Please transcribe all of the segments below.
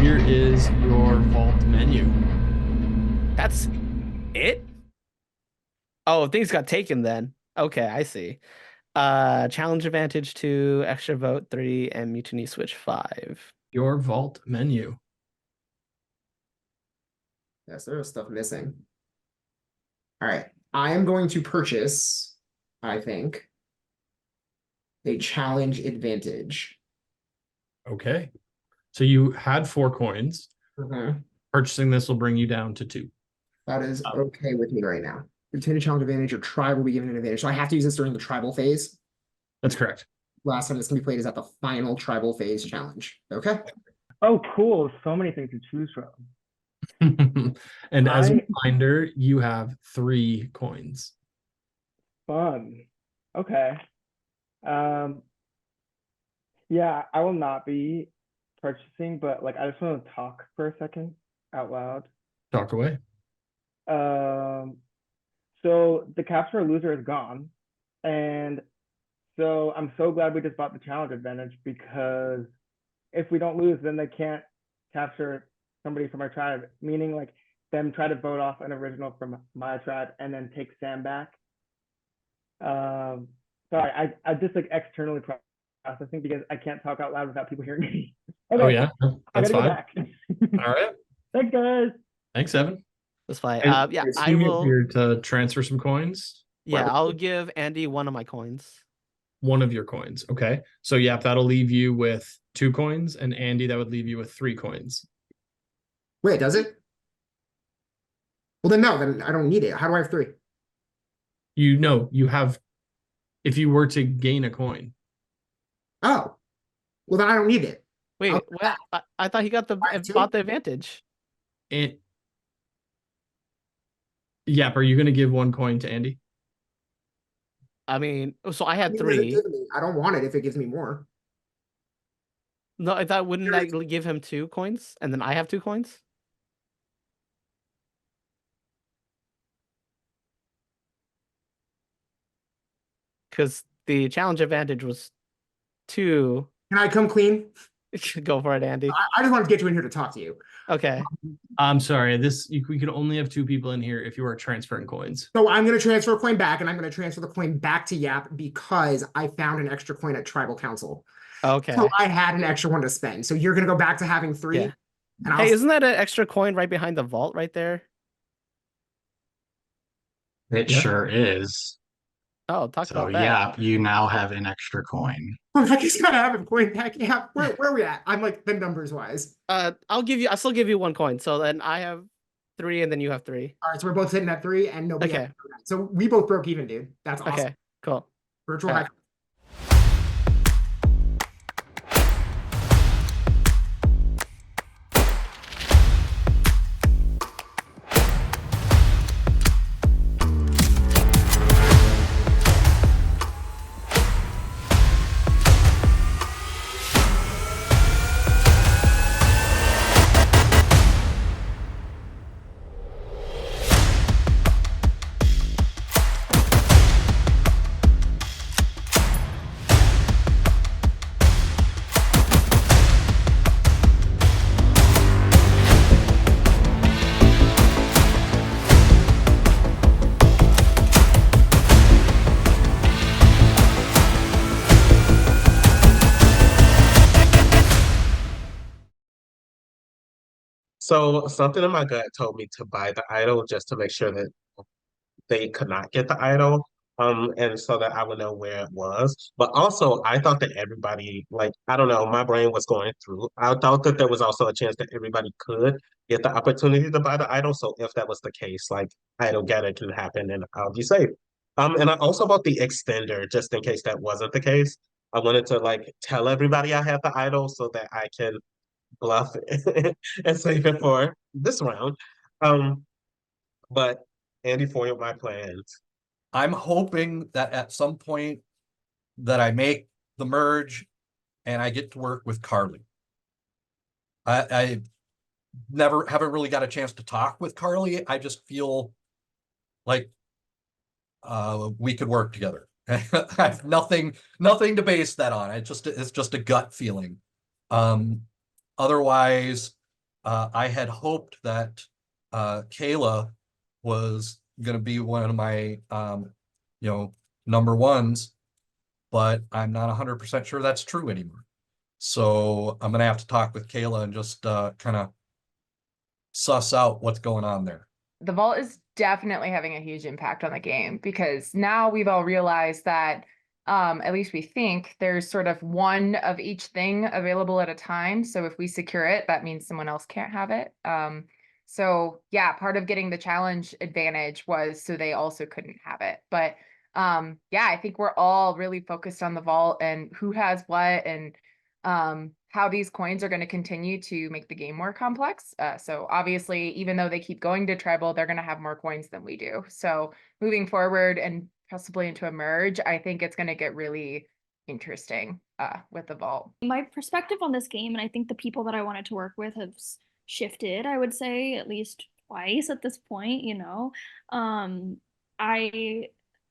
here is your vault menu. That's it? Oh, things got taken then. Okay, I see. Challenge advantage 2, extra vote 3, and mutiny switch 5. Your vault menu. Yes, there is stuff missing. All right. I am going to purchase, I think, a challenge advantage. Okay. So you had 4 coins. Okay. Purchasing this will bring you down to 2. That is okay with me right now. Retain a challenge advantage, your tribe will be given an advantage. So I have to use this during the tribal phase. That's correct. Last time this can be played is at the final tribal phase challenge. Okay. Oh, cool. So many things to choose from. And as a reminder, you have 3 coins. Fun. Okay. Yeah, I will not be purchasing, but like I just want to talk for a second out loud. Talk away. So the capture or loser is gone. And so I'm so glad we just bought the challenge advantage, because if we don't lose, then they can't capture somebody from our tribe, meaning like them try to vote off an original from my tribe and then take Sam back. Sorry, I just like externally processing because I can't talk out loud without people hearing me. Okay, Oh yeah, that's fine. Back. All right. Thanks, guys. Thanks, Evan. That's fine. And Yeah, I Steve, you're will. here to transfer some coins. Yeah, I'll give Andy one of my coins. One of your coins. Okay. So yeah, that'll leave you with 2 coins, and Andy, that would leave you with 3 coins. Wait, does it? Well, then no, then I don't need it. How do I have 3? You know, you have, if you were to gain a coin. Oh, well, then I don't need it. Wait, what? I thought he got bought the advantage. Yep, are you going to give 1 coin to Andy? I mean, so I had I mean, 3. I don't want it if it gives me more. No, I thought, wouldn't that give him 2 coins? And then I have 2 coins? Because the challenge advantage was 2. Can I come clean? Go for it, Andy. I just wanted to get you in here to talk to you. Okay. I'm sorry. We could only have 2 people in here if you are transferring coins. So I'm going to transfer a coin back, and I'm going to transfer the coin back to Yap because I found an extra coin at Tribal Council. Okay. So I had an extra one to spend. So you're going to go back to having 3. Yeah. And hey, isn't that an extra coin right behind the vault right there? It sure is. Oh, talk So about that. yeah, you now have an extra coin. I just gotta have a coin back. Yeah, where are we at? I'm like the numbers wise. I'll still give you 1 coin. So then I have 3 and then you have 3. All right, so we're both sitting at 3 and nobody. Okay. So we both broke even, dude. That's awesome. Okay, cool. Virtual high. So something in my gut told me to buy the idol just to make sure that they could not get the idol. And so that I would know where it was. But also I thought that everybody, like, I don't know, my brain was going through. I thought that there was also a chance that everybody could get the opportunity to buy the idol. So if that was the case, like idol getter can happen and I'll be safe. And I also bought the extender just in case that wasn't the case. I wanted to like tell everybody I have the idol so that I can bluff it and save it for this round. But Andy foiled my plans. I'm hoping that at some point that I make the merge and I get to work with Karli. I haven't really got a chance to talk with Karli. I just feel like we could work together. I have nothing to base that on. It's just a gut feeling. Otherwise, I had hoped that Kayla was going to be one of my, number ones, but I'm not 100% sure that's true anymore. So I'm going to have to talk with Kayla and just kind of suss out what's going on there. The vault is definitely having a huge impact on the game because now we've all realized that at least we think there's sort of one of each thing available at a time. So if we secure it, that means someone else can't have it. So yeah, part of getting the challenge advantage was so they also couldn't have it. But yeah, I think we're all really focused on the vault and who has what and how these coins are going to continue to make the game more complex. So obviously, even though they keep going to tribal, they're going to have more coins than we do. So moving forward and possibly into a merge, I think it's going to get really interesting with the vault. My perspective on this game, and I think the people that I wanted to work with have shifted, I would say, at least twice at this point, I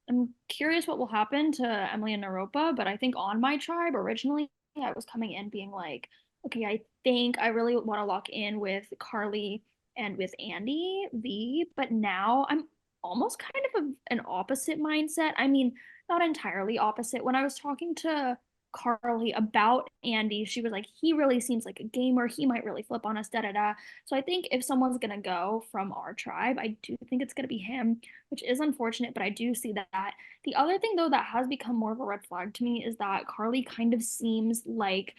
am curious what will happen to Emily and Naropa, but I think on my tribe originally, I was coming in being like, okay, I think I really want to lock in with Karli and with Andy V, but now I'm almost kind of an opposite mindset. I mean, not entirely opposite. When I was talking to Karli about Andy, she was like, he really seems like a gamer. He might really flip on us, da-da-da. So I think if someone's going to go from our tribe, I do think it's going to be him, which is unfortunate, but I do see that. The other thing, though, that has become more of a red flag to me is that Karli kind of seems like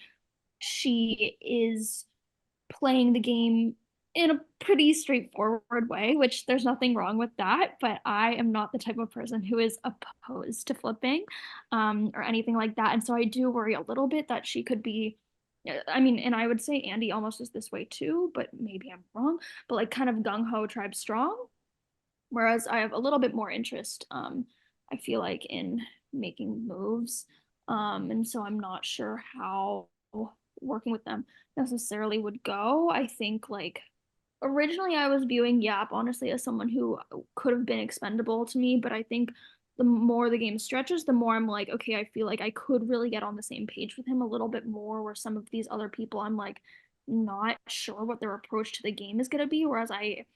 she is playing the game in a pretty straightforward way, which there's nothing wrong with that, but I am not the type of person who is opposed to flipping or anything like that. And so I do worry a little bit that she could be, I mean, and I would say Andy almost is this way too, but maybe I'm wrong, but like kind of gung-ho tribe strong. Whereas I have a little bit more interest, I feel like, in making moves. And so I'm not sure how working with them necessarily would go. I think like originally I was viewing Yap honestly as someone who could have been expendable to me, but I think the more the game stretches, the more I'm like, okay, I feel like I could really get on the same page with him a little bit more, where some of these other people I'm like not sure what their approach to the game is going to be, whereas I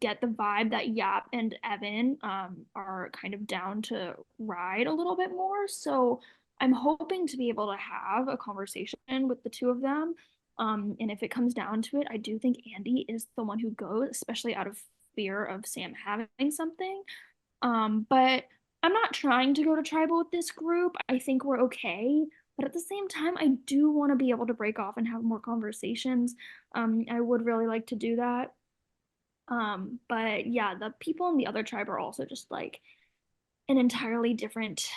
get the vibe that Yap and Evan are kind of down to ride a little bit more. So I'm hoping to be able to have a conversation with the two of them. And if it comes down to it, I do think Andy is the one who goes, especially out of fear of Sam having something. But I'm not trying to go to tribal with this group. I think we're okay. But at the same time, I do want to be able to break off and have more conversations. I would really like to do that. But yeah, the people in the other tribe are also just like an entirely different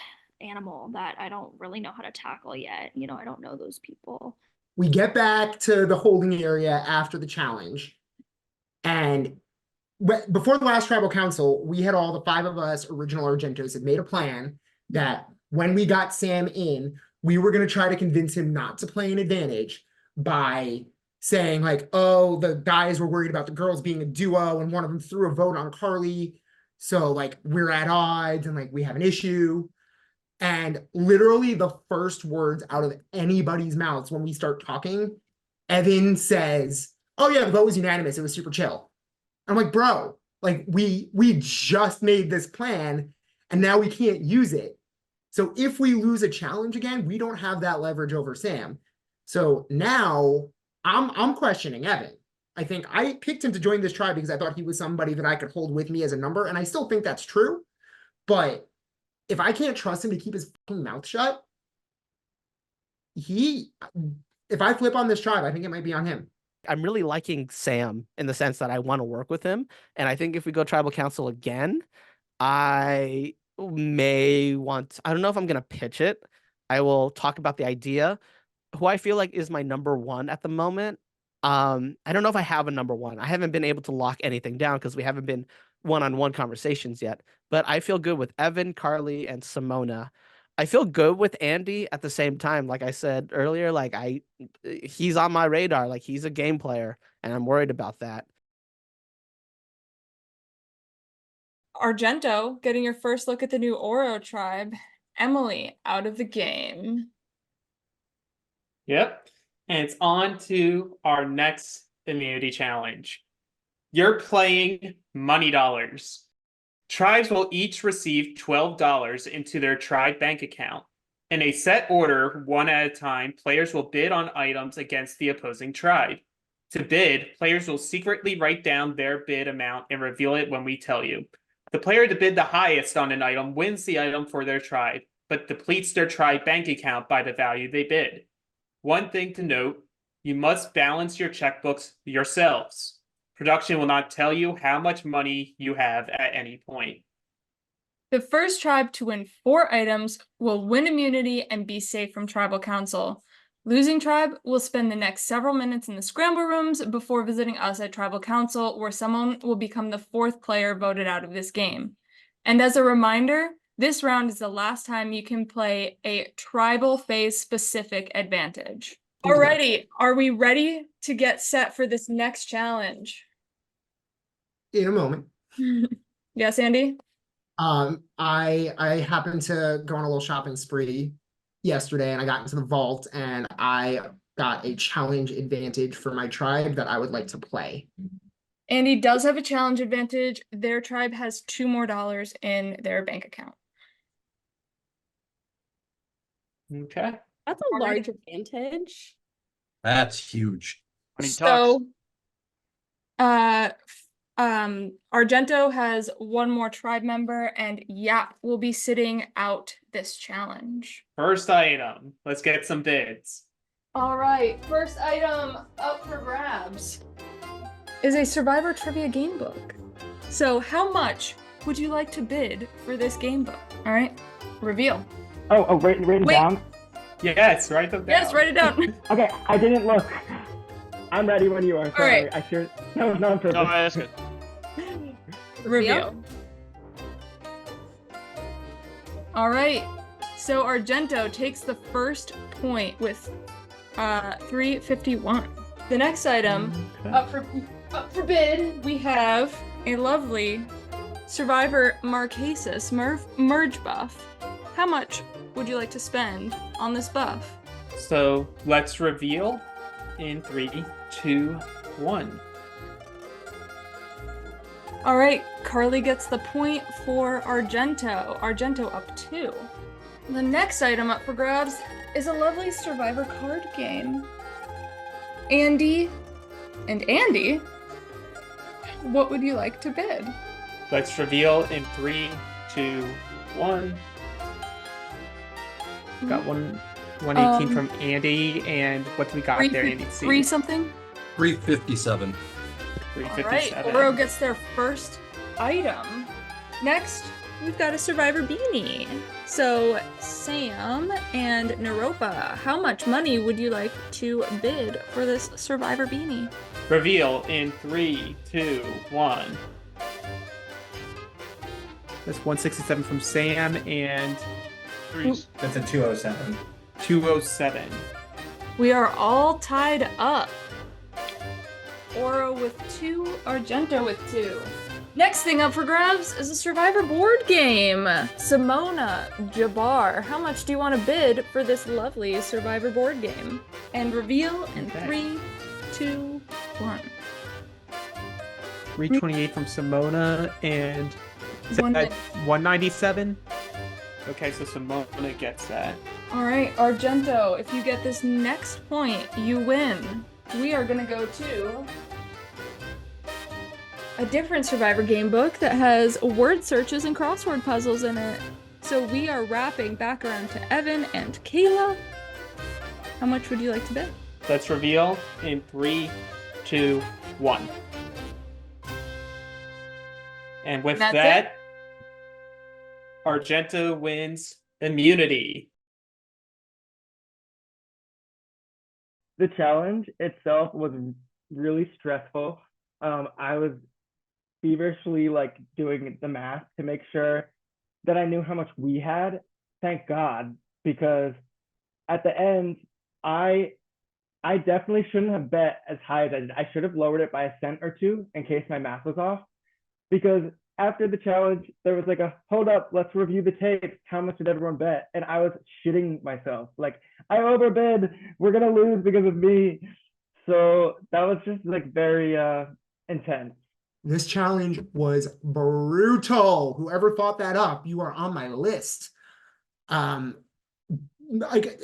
animal that I don't really know how to tackle yet. I don't know those people. We get back to the holding area after the challenge. And before the last tribal council, we had all the 5 of us original Argentos had made a plan that when we got Sam in, we were going to try to convince him not to play an advantage by saying like, oh, the guys were worried about the girls being a duo and one of them threw a vote on Karli. So like we're at odds and like we have an issue. And literally the first words out of anybody's mouths when we start talking, Evan says, oh yeah, the vote was unanimous. It was super chill. I'm like, bro, like we just made this plan and now we can't use it. So if we lose a challenge again, we don't have that leverage over Sam. So now I'm questioning Evan. I think I picked him to join this tribe because I thought he was somebody that I could hold with me as a number. And I still think that's true. But if I can't trust him to keep his fucking mouth shut, if I flip on this tribe, I think it might be on him. I'm really liking Sam in the sense that I want to work with him. And I think if we go tribal council again, I may want, I don't know if I'm going to pitch it. I will talk about the idea. Who I feel like is my number one at the moment. I don't know if I have a number one. I haven't been able to lock anything down because we haven't been one-on-one conversations yet. But I feel good with Evan, Karli, and Simona. I feel good with Andy at the same time. Like I said earlier, like he's on my radar. Like he's a game player, and I'm worried about that. Argento, getting your first look at the new Oro tribe. Emily out of the game. Yep. And it's on to our next immunity challenge. You're playing money dollars. Tribes will each receive $12 into their tribe bank account. In a set order, one at a time, players will bid on items against the opposing tribe. To bid, players will secretly write down their bid amount and reveal it when we tell you. The player to bid the highest on an item wins the item for their tribe, but depletes their tribe bank account by the value they bid. One thing to note, you must balance your checkbooks yourselves. Production will not tell you how much money you have at any point. The first tribe to win 4 items will win immunity and be safe from tribal council. Losing tribe will spend the next several minutes in the scramble rooms before visiting us at tribal council, where someone will become the 4th player voted out of this game. And as a reminder, this round is the last time you can play a tribal phase specific advantage. Alrighty, are we ready to get set for this next challenge? In a moment. Yes, Andy? I happened to go on a little shopping spree yesterday, and I got into the vault, and I got a challenge advantage for my tribe that I would like to play. Andy does have a challenge advantage. Their tribe has $2 more in their bank account. Okay. That's a large advantage. That's huge. So, Argento has 1 more tribe member, and Yap will be sitting out this challenge. First item. Let's get some bids. All right, first item up for grabs is a Survivor Trivia game book. So how much would you like to bid for this game book? All right, reveal. Write it down? Yes, write them down. Yes, write it down. Okay, I didn't look. I'm ready when you are. Sorry, right. I sure. No, not on purpose. No, that's good. Reveal. All right, so Argento takes the first point with 351. The next item up for bid, we have a lovely Survivor Marquesas merge buff. How much would you like to spend on this buff? So let's reveal in 3, 2, 1. All right, Karli gets the point for Argento. Argento up 2. The next item up for grabs is a lovely Survivor card game. Andy, what would you like to bid? Let's reveal in 3, 2, 1. Got 118 from Andy, and what do we got there, Andy? 3 something? 357. 357. All right, Oro gets their first item. Next, we've got a Survivor beanie. So, Sam and Naropa, how much money would you like to bid for this Survivor beanie? Reveal in 3, 2, 1. That's 167 from Sam, and that's a 207. 207. We are all tied up. Oro with 2, Argento with 2. Next thing up for grabs is a Survivor board game. Simona, Jabbar, how much do you want to bid for this lovely Survivor board game? And reveal in 3, 2, 1. 328 from Simona, and is that 197? Okay, so Simona gets that. All right, Argento, if you get this next point, you win. We are gonna go to a different Survivor game book that has word searches and crossword puzzles in it. So we are wrapping back around to Evan and Kayla. How much would you like to bid? Let's reveal in 3, 2, 1. And with that, Argento wins immunity. The challenge itself was really stressful. I was feverishly doing the math to make sure that I knew how much we had. Thank God, because at the end, I definitely shouldn't have bet as high as I did. I should have lowered it by a cent or 2 in case my math was off. Because after the challenge, there was hold up, let's review the tapes. How much did everyone bet? And I was shitting myself. I overbid. We're gonna lose because of me. So that was just like very intense. This challenge was brutal. Whoever thought that up, you are on my list. Like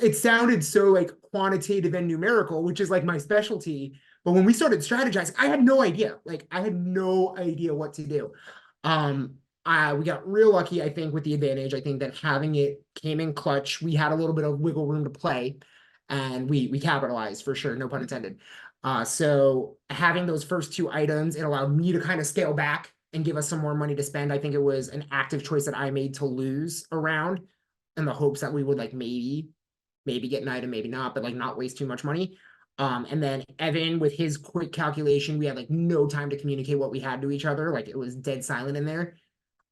it sounded so like quantitative and numerical, which is like my specialty. But when we started strategizing, I had no idea. Like I had no idea what to do. We got real lucky, I think, with the advantage. I think that having it came in clutch. We had a little bit of wiggle room to play, and we capitalized for sure. No pun intended. So having those first two items, it allowed me to kind of scale back and give us some more money to spend. I think it was an active choice that I made to lose around in the hopes that we would like maybe get an item, maybe not, but like not waste too much money. And then Evan with his quick calculation, we had like no time to communicate what we had to each other. Like it was dead silent in there.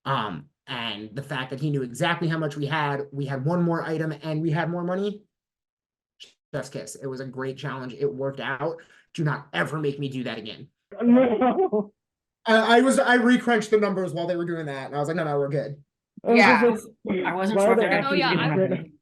And the fact that he knew exactly how much we had one more item and we had more money. Chef's kiss. It was a great challenge. It worked out. Do not ever make me do that again. No. I recrunched the numbers while they were doing that, and I was like, no, we're good. Yeah. I wasn't Why sure are if they they're Oh, yeah, gonna keep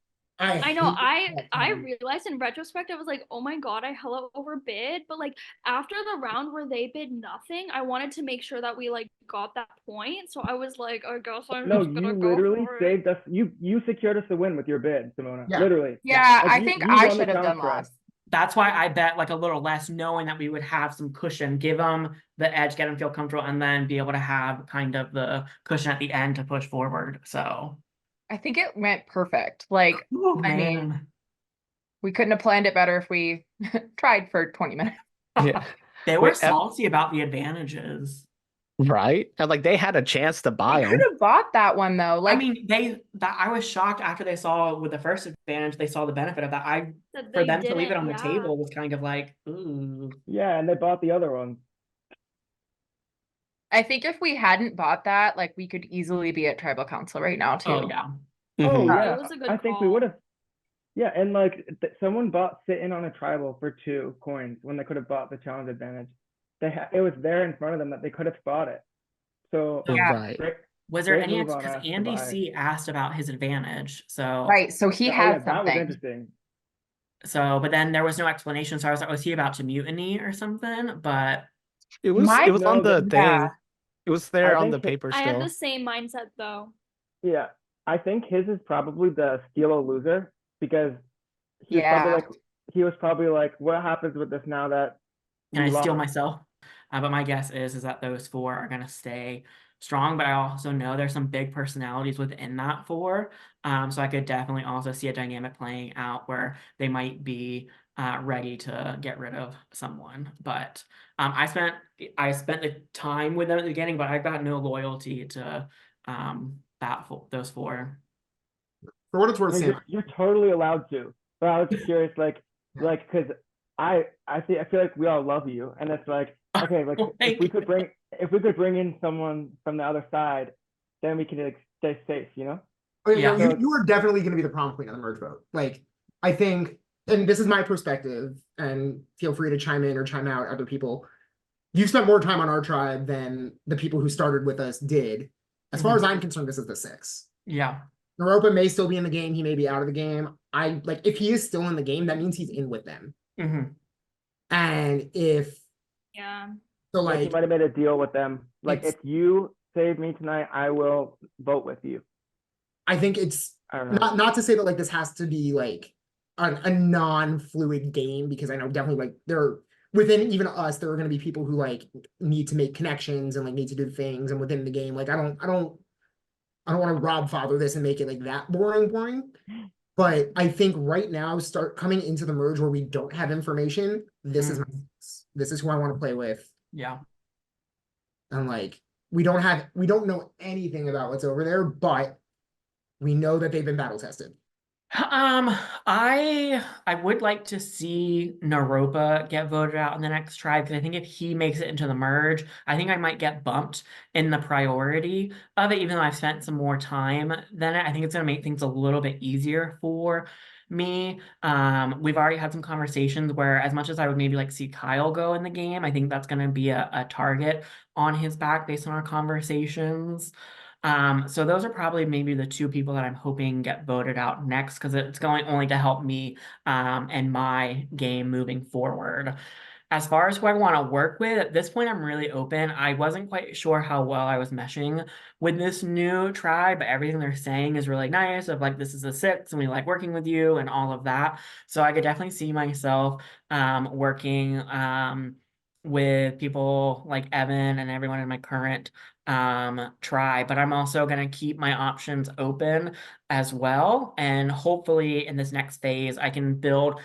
I know. hate that I challenge. realized in retrospect, I was like, oh my god, I hella overbid. But like after the round where they bid nothing, I wanted to make sure that we like got that point. So I was like, I guess I'm No, just gonna you go literally for it. saved us. You secured us the win with your bid, Simona. Yeah. Literally. Yeah, Like, I you- think you I won the should have challenge done for us. less. That's why I bet like a little less, knowing that we would have some cushion, give them the edge, get them feel comfortable, and then be able to have kind of the cushion at the end to push forward. So, I think it went perfect. Like, oh I mean, man, we couldn't have planned it better if we tried for 20 minutes. Yeah. they were Wait, salty about the advantages. Right? And like they had a chance to buy I could them. have bought that one though. Like, I mean, I was shocked after they saw with the first advantage, they saw the benefit of that. That For they them to leave it didn't, on the yeah. table was kind of like, ooh. Yeah, and they bought the other one. I think if we hadn't bought that, like we could easily be at tribal council right now too. Oh yeah. Oh Mhm. yeah, It was a good I think we call. would have. Yeah, and like someone bought sit in on a tribal for 2 coins when they could have bought the challenge advantage. It was there in front of them that they could have bought it. So Yeah. Right. Was there great any, move on because us to Andy buy it. C asked about his advantage. So Right. So he Oh has yeah, that was something. interesting. but then there was no explanation. So I was like, was he about to mutiny or something? But It was My- on No, the thing. yeah. It was there I on the think paper I had still. the same mindset though. Yeah, I think his is probably the steal a loser because he Yeah. was probably like, what happens with this now that can we I steal lost? myself? But my guess is that those 4 are gonna stay strong. But I also know there's some big personalities within that 4. So I could definitely also see a dynamic playing out where they might be ready to get rid of someone. But I spent the time with them at the beginning, but I got no loyalty to those 4. For what it's I worth, mean, Sam, you're totally allowed to, but I was curious, like because I feel like we all love you, and it's like, okay, like Well, if we could bring in someone from the other side, then we can like stay safe, you know? Yeah. you are definitely going to be the prom queen of the merge vote. Like, I think, and this is my perspective, and feel free to chime in or chime out, other people. You spent more time on our tribe than the people who started with us did. As far as I'm concerned, this is the 6. Yeah. Naropa may still be in the game. He may be out of the game. If he is still in the game, that means he's in with them. Mm-hmm. And if Yeah. so, Like he like might have made a deal with them. Like if you save me tonight, I will vote with you. I think it's I don't know. not to say that like this has to be like a non-fluid game, because I know definitely like there within even us there are going to be people who like need to make connections and like need to do things, and within the game like I don't want to rob father this and make it like that boring. But I think right now, start coming into the merge where we don't have information. This is who I want to play with. Yeah. And like we don't know anything about what's over there, but we know that they've been battle tested. I would like to see Naropa get voted out in the next tribe, because I think if he makes it into the merge, I think I might get bumped in the priority of it, even though I've spent some more time than it. I think it's gonna make things a little bit easier for me. We've already had some conversations where, as much as I would maybe like see Kyle go in the game, I think that's gonna be a target on his back based on our conversations. So those are probably maybe the 2 people that I'm hoping get voted out next, because it's going only to help me and my game moving forward. As far as who I want to work with, at this point, I'm really open. I wasn't quite sure how well I was meshing with this new tribe, but everything they're saying is really nice of like, this is a 6 and we like working with you and all of that. So I could definitely see myself working with people like Evan and everyone in my current tribe, but I'm also going to keep my options open as well. And hopefully in this next phase, I can build,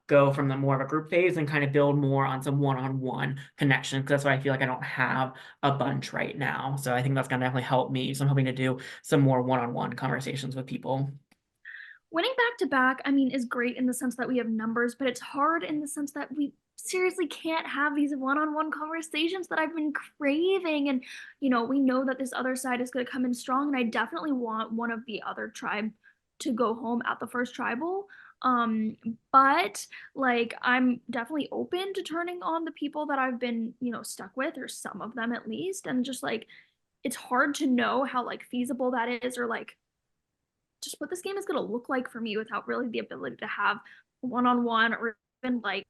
go from the more of a group phase and kind of build more on some one-on-one connection, because that's what I feel like I don't have a bunch right now. So I think that's going to definitely help me. So I'm hoping to do some more one-on-one conversations with people. Winning back to back, I mean, is great in the sense that we have numbers, but it's hard in the sense that we seriously can't have these one-on-one conversations that I've been craving. And, you know, we know that this other side is going to come in strong, and I definitely want one of the other tribe to go home at the first tribal. But like, I'm definitely open to turning on the people that I've been, you know, stuck with, or some of them at least. And just like, it's hard to know how like feasible that is, or like just what this game is going to look like for me without really the ability to have one-on-one or even like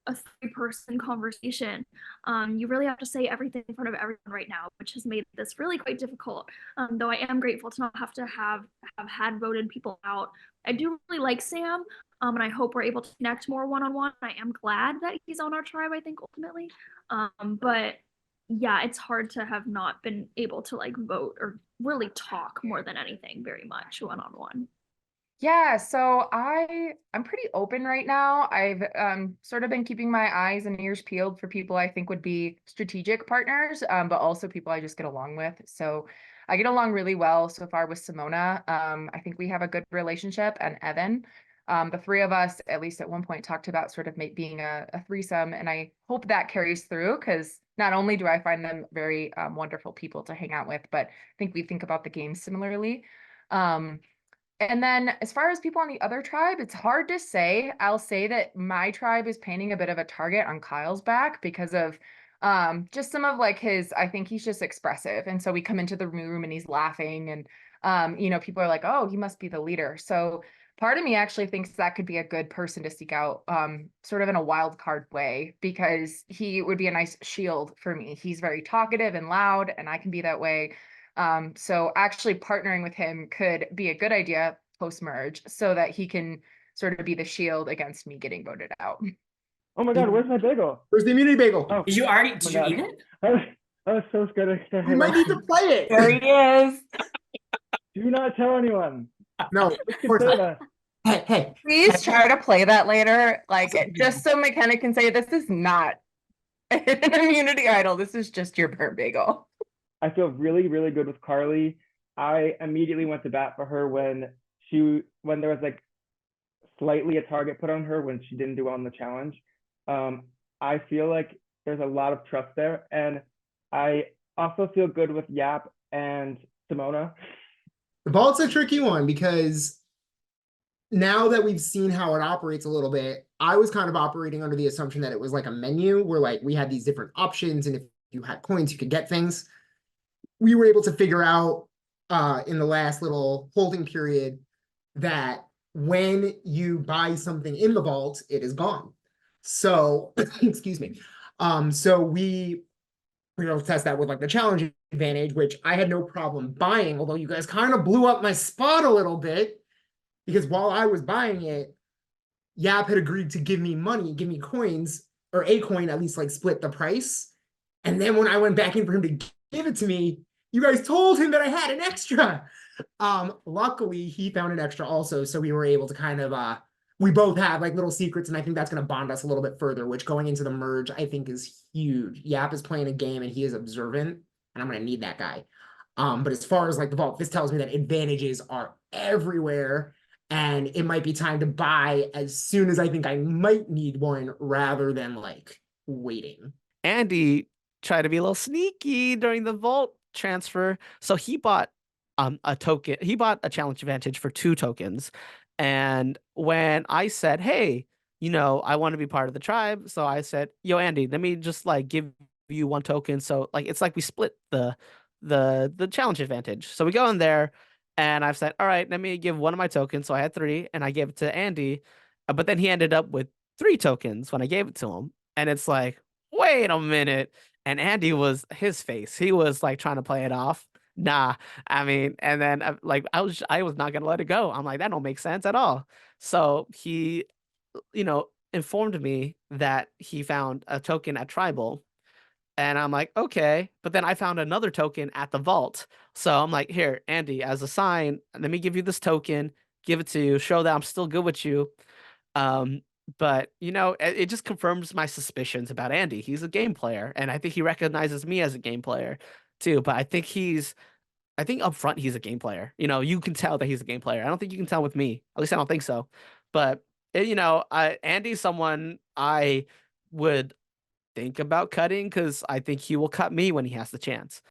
a 3-person conversation. You really have to say everything in front of everyone right now, which has made this really quite difficult. Though I am grateful to not have to have had voted people out. I do really like Sam, and I hope we're able to connect more one-on-one. I am glad that he's on our tribe, I think, ultimately. But yeah, it's hard to have not been able to like vote or really talk more than anything very much one-on-one. Yeah, so I'm pretty open right now. I've sort of been keeping my eyes and ears peeled for people I think would be strategic partners, but also people I just get along with. So I get along really well so far with Simona. I think we have a good relationship, and Evan. The 3 of us, at least at one point, talked about sort of being a threesome, and I hope that carries through, because not only do I find them very wonderful people to hang out with, but I think we think about the game similarly. And then as far as people on the other tribe, it's hard to say. I'll say that my tribe is painting a bit of a target on Kyle's back because of just some of like his, I think he's just expressive. And so we come into the room and he's laughing, and you know, people are like, oh, he must be the leader. So part of me actually thinks that could be a good person to seek out, sort of in a wild card way, because he would be a nice shield for me. He's very talkative and loud, and I can be that way. So actually partnering with him could be a good idea post-merge, so that he can sort of be the shield against me getting voted out. Oh my God, where's my bagel? Where's the immunity bagel? Oh, Did you eat it? I was so scared. You might need to play it. There he is. Do not tell anyone. No, of course not. Hey. Please try to play that later, like just so McKenna can say this is not an immunity idol. This is just your burnt bagel. I feel really, really good with Karli. I immediately went to bat for her when there was like slightly a target put on her when she didn't do well in the challenge. I feel like there's a lot of trust there, and I also feel good with Yap and Simona. The vault's a tricky one, because now that we've seen how it operates a little bit, I was kind of operating under the assumption that it was like a menu where like we had these different options, and if you had coins, you could get things. We were able to figure out in the last little holding period that when you buy something in the vault, it is gone. So, excuse me. So we were able to test that with like the challenge advantage, which I had no problem buying, although you guys kind of blew up my spot a little bit, because while I was buying it, Yap had agreed to give me money, give me coins, or a coin, at least like split the price. And then when I went back in for him to give it to me, you guys told him that I had an extra. Luckily, he found an extra also, so we were able to kind of, we both have like little secrets, and I think that's going to bond us a little bit further, which going into the merge, I think is huge. Yap is playing a game, and he is observant, and I'm going to need that guy. But as far as like the vault, this tells me that advantages are everywhere, and it might be time to buy as soon as I think I might need one, rather than like waiting. Andy tried to be a little sneaky during the vault transfer, so he bought a token. He bought a challenge advantage for 2 tokens, and when I said, hey, you know, I want to be part of the tribe, so I said, yo, Andy, let me just like give you 1 token, so like it's like we split the challenge advantage. So we go in there, and I've said, all right, let me give 1 of my tokens, so I had 3, and I gave it to Andy, but then he ended up with 3 tokens when I gave it to him. And it's like, wait a minute. And Andy was his face. He was like trying to play it off. Nah, I mean, and then like I was not gonna let it go. I'm like, that don't make sense at all. So he, informed me that he found a token at Tribal. And I'm like, okay. But then I found another token at the vault. So I'm like, here, Andy, as a sign, let me give you this token, give it to you, show that I'm still good with you. But it just confirms my suspicions about Andy. He's a game player, and I think he recognizes me as a game player too. But I think up front he's a game player. You can tell that he's a game player. I don't think you can tell with me. At least I don't think so. But Andy's someone I would think about cutting because I think he will cut me when he has the chance.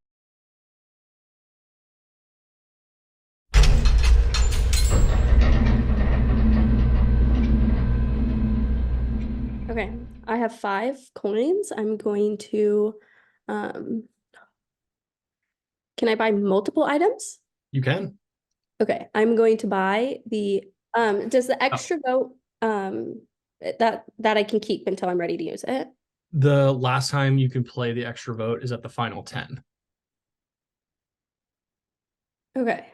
Okay, I have 5 coins. I'm going to, can I buy multiple items? You can. Okay, I'm going to buy the, does the extra vote, that I can keep until I'm ready to use it? The last time you can play the extra vote is at the final 10. Okay.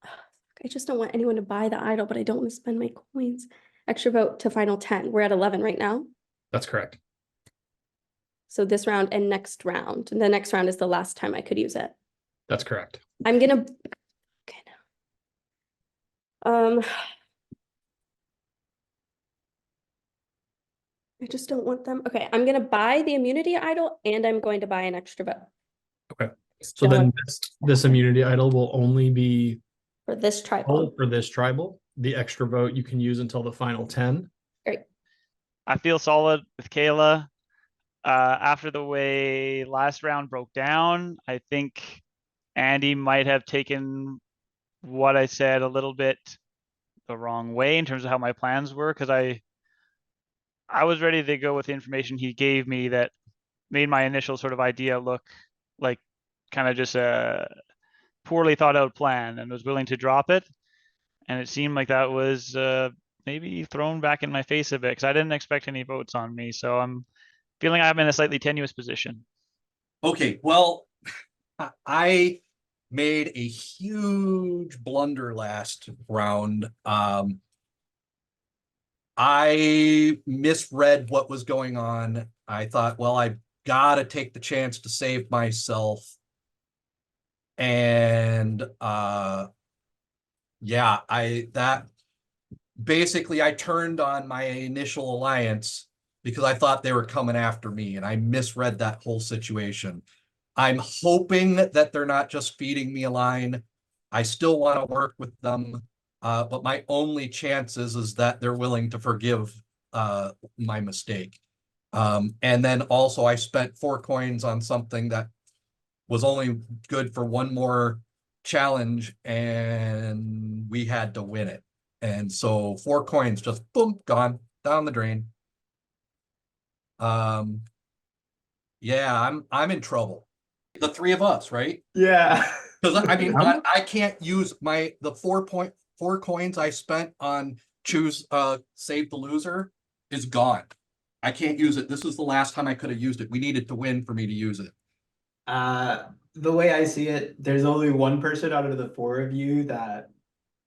I just don't want anyone to buy the idol, but I don't want to spend my coins. Extra vote to final 10. We're at 11 right now. That's correct. So this round and next round. And the next round is the last time I could use it. That's correct. I'm gonna. Okay. I just don't want them. Okay, I'm gonna buy the immunity idol and I'm going to buy an extra vote. Okay. So then this immunity idol will only be for this tribal. For this tribal. The extra vote you can use until the final 10. Great. I feel solid with Kayla. After the way last round broke down, I think Andy might have taken what I said a little bit the wrong way in terms of how my plans were, because I was ready to go with the information he gave me that made my initial sort of idea look like kind of just a poorly thought out plan, and was willing to drop it. And it seemed like that was maybe thrown back in my face a bit because I didn't expect any votes on me. So I'm feeling I'm in a slightly tenuous position. Okay, well, I made a huge blunder last round. I misread what was going on. I thought, well, I've got to take the chance to save myself. And yeah, basically I turned on my initial alliance because I thought they were coming after me, and I misread that whole situation. I'm hoping that they're not just feeding me a line. I still want to work with them, but my only chances is that they're willing to forgive my mistake. And then also I spent 4 coins on something that was only good for one more challenge, and we had to win it. And so 4 coins just boom, gone down the drain. Yeah, I'm in trouble. The 3 of us, right? Yeah. Because I mean, I can't use the 4 coins I spent on save the loser is gone. I can't use it. This was the last time I could have used it. We needed to win for me to use it. The way I see it, there's only one person out of the 4 of you that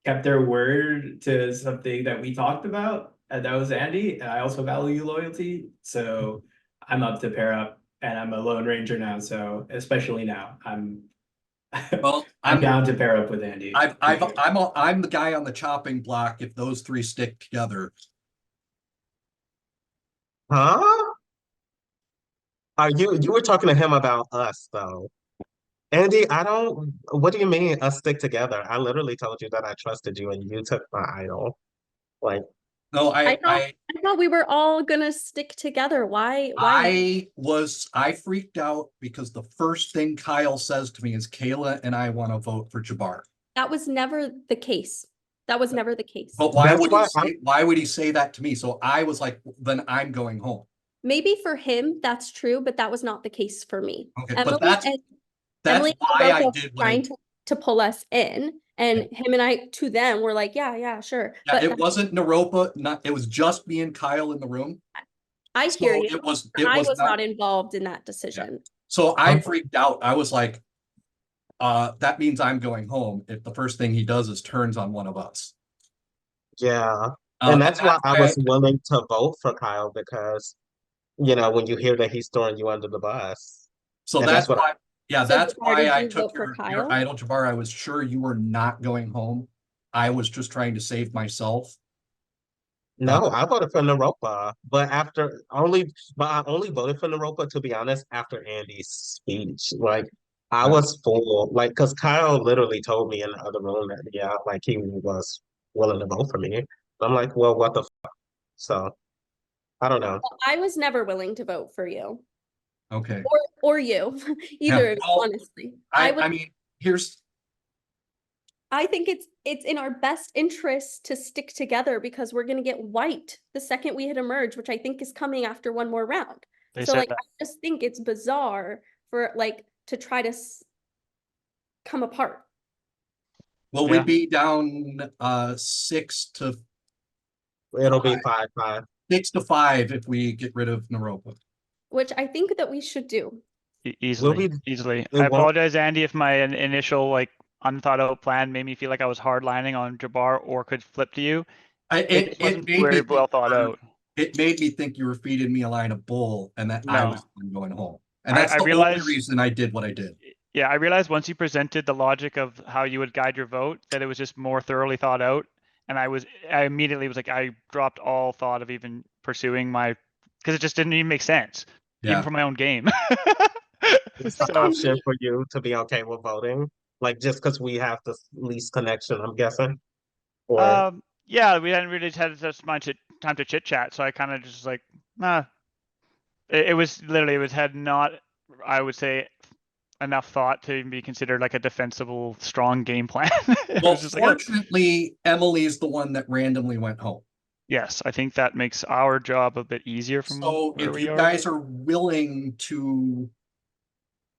kept their word to something that we talked about, and that was Andy. And I also value loyalty, so I'm up to pair up, and I'm a Lone Ranger now. So especially now, I'm down to pair up with Andy. I'm the guy on the chopping block if those 3 stick together. Huh? You were talking to him about us though. Andy, what do you mean us stick together? I literally told you that I trusted you and you took my idol. Like, no, I thought we were all gonna stick together. Why? I freaked out because the first thing Kyle says to me is Kayla and I want to vote for Jabbar. That was never the case. That was never the case. But why would he say that to me? So I was like, then I'm going home. Maybe for him that's true, but that was not the case for me. Okay, Emily, but that's why I did trying to pull us in, and him and I to them were like, yeah, sure. Yeah, but it wasn't Naropa. It was just me and Kyle in the room. I So hear you. it was I was not involved in that decision. So I freaked out. I was like, that means I'm going home if the first thing he does is turns on one of us. Yeah. And that's why I was willing to vote for Kyle because, you know, when you hear that he's throwing you under the bus. So and that's what why, yeah, So that's Jabbar, why did I you took vote for your Kyle? idol, Jabbar. I was sure you were not going home. I was just trying to save myself. No, I voted for Naropa, but I only voted for Naropa to be honest after Andy's speech. Like I was full, like because Kyle literally told me in the other room that yeah, like he was willing to vote for me. I'm like, well, what the fuck? So I don't know. Well, I was never willing to vote for you. Okay. Or you. Either of you, honestly. I mean, I think it's in our best interest to stick together because we're gonna get wiped the second we hit a merge, which I think is coming after one more round. So like I just think it's bizarre for like to try to come apart. Will we be down 6 to It'll be 5-5. 6 to 5 if we get rid of Naropa. Which I think that we should do. Easily. I apologize, Andy, if my initial like unthought out plan made me feel like I was hardlining on Jabbar or could flip to you. It wasn't very well thought out. It made me think you were feeding me a line of bull and that I was going home. And that's I the realized, only reason I did what I did. Yeah, I realized once you presented the logic of how you would guide your vote that it was just more thoroughly thought out. And I immediately was like, I dropped all thought of even pursuing because it just didn't even make sense, even for my own game. It's an option for you to be okay with voting, like just because we have the least connection, I'm guessing. Or yeah, we hadn't really had this much time to chit chat, so I kind of just like, nah. It was literally had not, I would say, enough thought to even be considered like a defensible, strong game plan. Well, fortunately, Emily's the one that randomly went home. Yes, I think that makes our job a bit easier from so if you guys are willing to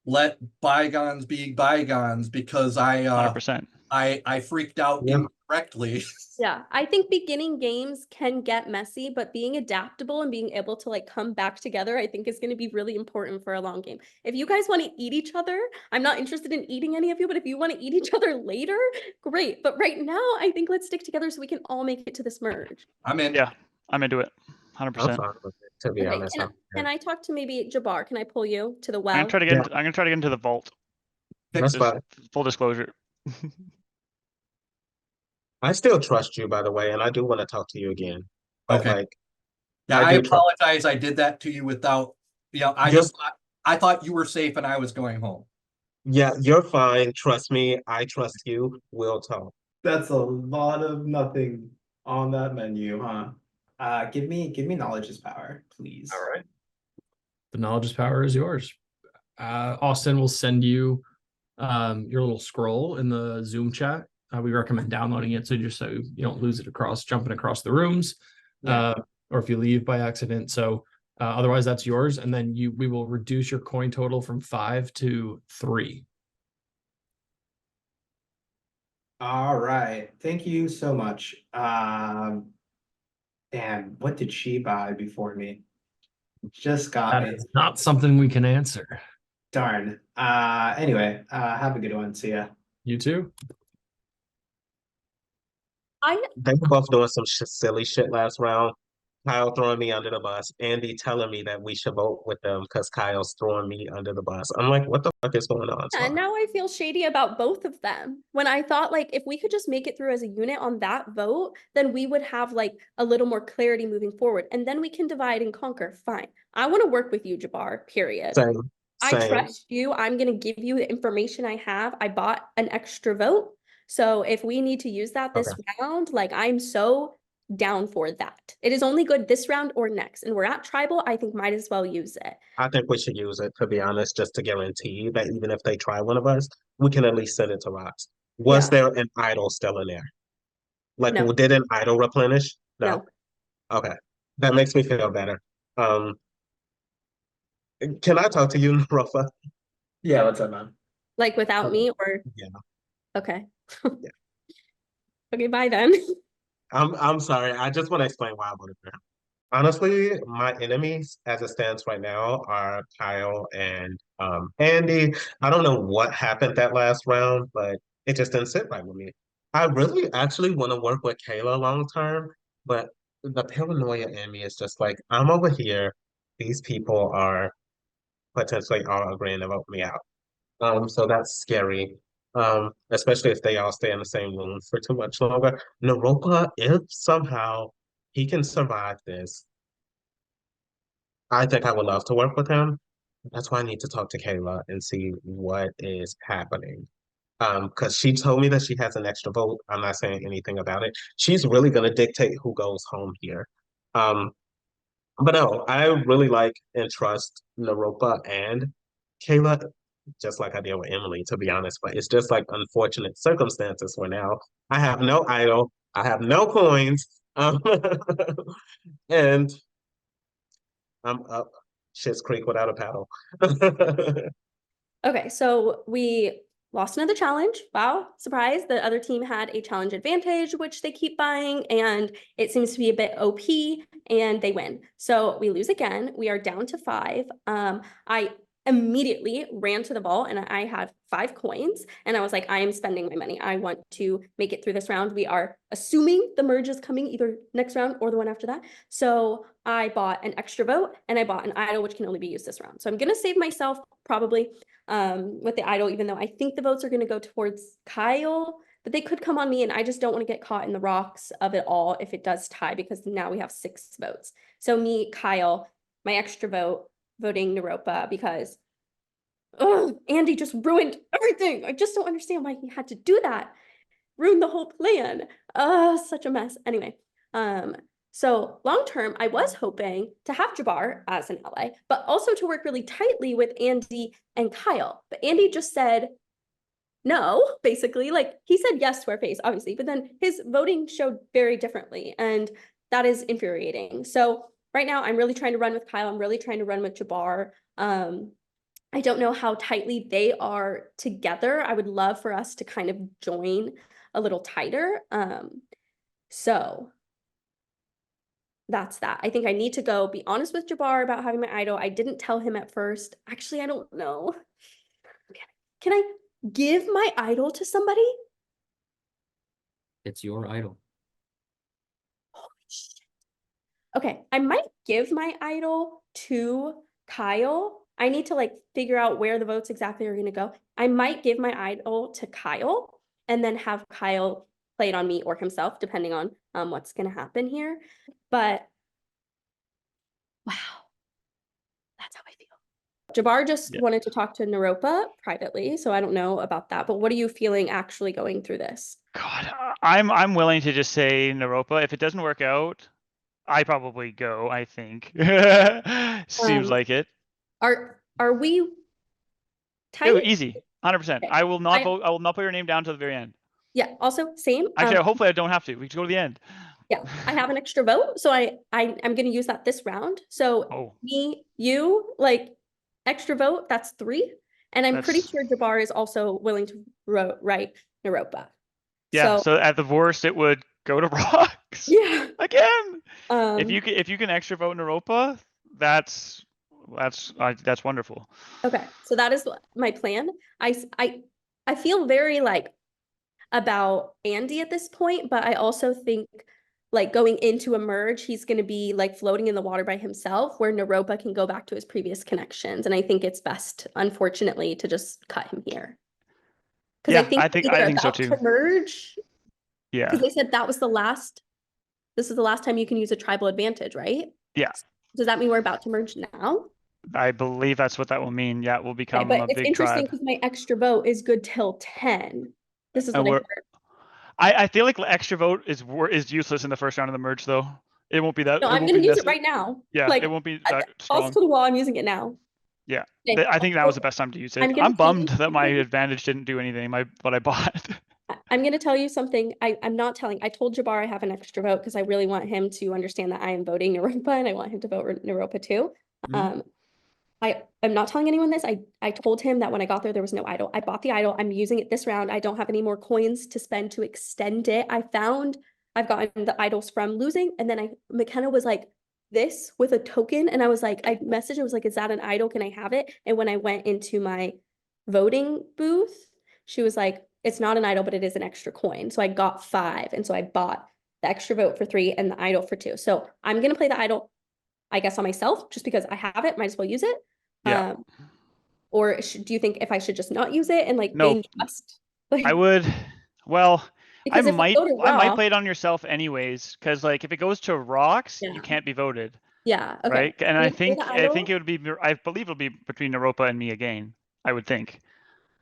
let bygones be bygones, because I 100%. I freaked out incorrectly. Yeah, I think beginning games can get messy, but being adaptable and being able to like come back together, I think is going to be really important for a long game. If you guys want to eat each other, I'm not interested in eating any of you, but if you want to eat each other later, great. But right now, I think let's stick together so we can all make it to this merge. I'm in. Yeah, I'm into it. 100%. To be honest. Can I talk to maybe Jabbar? Can I pull you to the well? I'm gonna try to get into the vault. That's fine. Full disclosure. I still trust you, by the way, and I do want to talk to you again. Okay. Like, yeah, I apologize. I did that to you without, I thought you were safe and I was going home. Yeah, you're fine. Trust me. I trust you. We'll talk. That's a lot of nothing on that menu, huh? Give me knowledge is power, please. All right. The knowledge is power is yours. Austin will send you your little scroll in the Zoom chat. We recommend downloading it so you don't lose it jumping across the rooms, or if you leave by accident. So otherwise that's yours. And then we will reduce your coin total from 5 to 3. All right. Thank you so much. Damn, what did she buy before me? Just got That is not something we can answer. Darn. Anyway, have a good one. See ya. You too. They were both doing some silly shit last round. Kyle throwing me under the bus. Andy telling me that we should vote with them because Kyle's throwing me under the bus. I'm like, what the fuck is going on? And now I feel shady about both of them. When I thought like if we could just make it through as a unit on that vote, then we would have like a little more clarity moving forward. And then we can divide and conquer. Fine. I want to work with you, Jabbar, period. Same. I trust you. I'm going to give you the information I have. I bought an extra vote. So if we need to use that this round, like I'm so down for that. It is only good this round or next. And we're at tribal. I think might as well use it. I think we should use it, to be honest, just to guarantee that even if they try one of us, we can at least send it to Rocks. Was there an idol still in there? Like, did an idol replenish? No. Okay. That makes me feel better. Can I talk to you, Naropa? Yeah, what's up, man? Like without me or? Yeah. Okay. Okay, bye then. I'm sorry. I just want to explain why I voted for him. honestly, my enemies as it stands right now are Kyle and Andy. I don't know what happened that last round, but it just didn't sit right with me. I really actually want to work with Kayla long term, but the paranoia in me is just like, I'm over here. These people are potentially all agreeing to vote me out. So that's scary. Especially if they all stay in the same room for too much longer. Naropa, if somehow he can survive this, I think I would love to work with him. That's why I need to talk to Kayla and see what is happening. Because she told me that she has an extra vote. I'm not saying anything about it. She's really gonna dictate who goes home here. Um, but no, I really like and trust Naropa and Kayla, just like I did with Emily, to be honest. But it's just like unfortunate circumstances where now I have no idol, I have no coins, and I'm up Shit's Creek without a paddle. Okay, so we lost another challenge. Wow, surprise. The other team had a challenge advantage, which they keep buying, and it seems to be a bit OP, and they win. So we lose again. We are down to 5. I immediately ran to the vault and I had 5 coins, and I was like, I am spending my money. I want to make it through this round. We are assuming the merge is coming either next round or the one after that. So I bought an extra vote and I bought an idol, which can only be used this round. So I'm gonna save myself probably with the idol, even though I think the votes are gonna go towards Kyle, but they could come on me, and I just don't want to get caught in the rocks of it all if it does tie, because now we have 6 votes. So me, Kyle, my extra vote, voting Naropa, because Andy just ruined everything. I just don't understand why he had to do that. Ruined the whole plan. Such a mess. Anyway, so long term, I was hoping to have Jabbar as an ally, but also to work really tightly with Andy and Kyle. But Andy just said no, basically. Like, he said yes to our face, obviously, but then his voting showed very differently, and that is infuriating. So right now, I'm really trying to run with Kyle. I'm really trying to run with Jabbar. I don't know how tightly they are together. I would love for us to kind of join a little tighter. So that's that. I think I need to go be honest with Jabbar about having my idol. I didn't tell him at first. Actually, I don't know. Can I give my idol to somebody? It's your idol. Holy shit. Okay, I might give my idol to Kyle. I need to like figure out where the votes exactly are going to go. I might give my idol to Kyle and then have Kyle play it on me or himself, depending on what's going to happen here. But wow, that's how I feel. Jabbar just wanted to talk to Naropa privately, so I don't know about that. But what are you feeling actually going through this? God, I'm willing to just say Naropa. If it doesn't work out, I probably go, I think. Seems like it. Are we Oh, tight? easy. 100%. Okay. I will not vote. I will not put your name down to the very end. Yeah, also same. Actually, hopefully I don't have to. We can go to the end. Yeah, I have an extra vote, so I'm going to use that this round. So me, you, like extra vote, that's 3. And I'm pretty sure Jabbar is also willing to write Naropa. Yeah, so at the worst it would go to Rocks. Yeah. Again. If you can extra vote Naropa, that's wonderful. Okay, so that is my plan. I feel very like about Andy at this point, but I also think like going into a merge, he's going to be like floating in the water by himself, where Naropa can go back to his previous connections. And I think it's best, unfortunately, to just cut him here. Because I think so too. To merge. Yeah. Because they said that was this is the last time you can use a tribal advantage, right? Yeah. Does that mean we're about to merge now? I believe that's what that will mean. Yeah, we'll become Okay, a but it's big interesting tribe. because my extra vote is good till 10. This is what I heard. I feel like extra vote is useless in the first round of the merge, though. It won't be that. No, I'm going to use it right now. Yeah, like, it won't be that strong. strong. To the wall, I'm using it now. Yeah, Okay. I think that was the best time to use it. I'm bummed that my advantage didn't do anything. What I bought. I'm going to tell you something. I'm not telling. I told Jabbar I have an extra vote because I really want him to understand that I am voting Naropa, and I want him to vote Naropa too. I'm not telling anyone this. I told him that when I got there was no idol. I bought the idol. I'm using it this round. I don't have any more coins to spend to extend it. I've gotten the idols from losing, and then McKenna was like, this with a token, and I was like, I messaged, I was like, is that an idol? Can I have it? And when I went into my voting booth, she was like, it's not an idol, but it is an extra coin. So I got 5, and so I bought the extra vote for 3 and the idol for 2. So I'm gonna play the idol, I guess, on myself, just because I have it, might as well use it. Yeah. Or do you think if I should just not use it and like No. gain trust? Like, I would, well, because if we go to I might Raw, play it on yourself anyways, because like if it goes to rocks, Yeah. you can't be voted, yeah, okay. right? And Can I we play think the I think idol? it would be, I believe it'll be between Naropa and me again. I would think.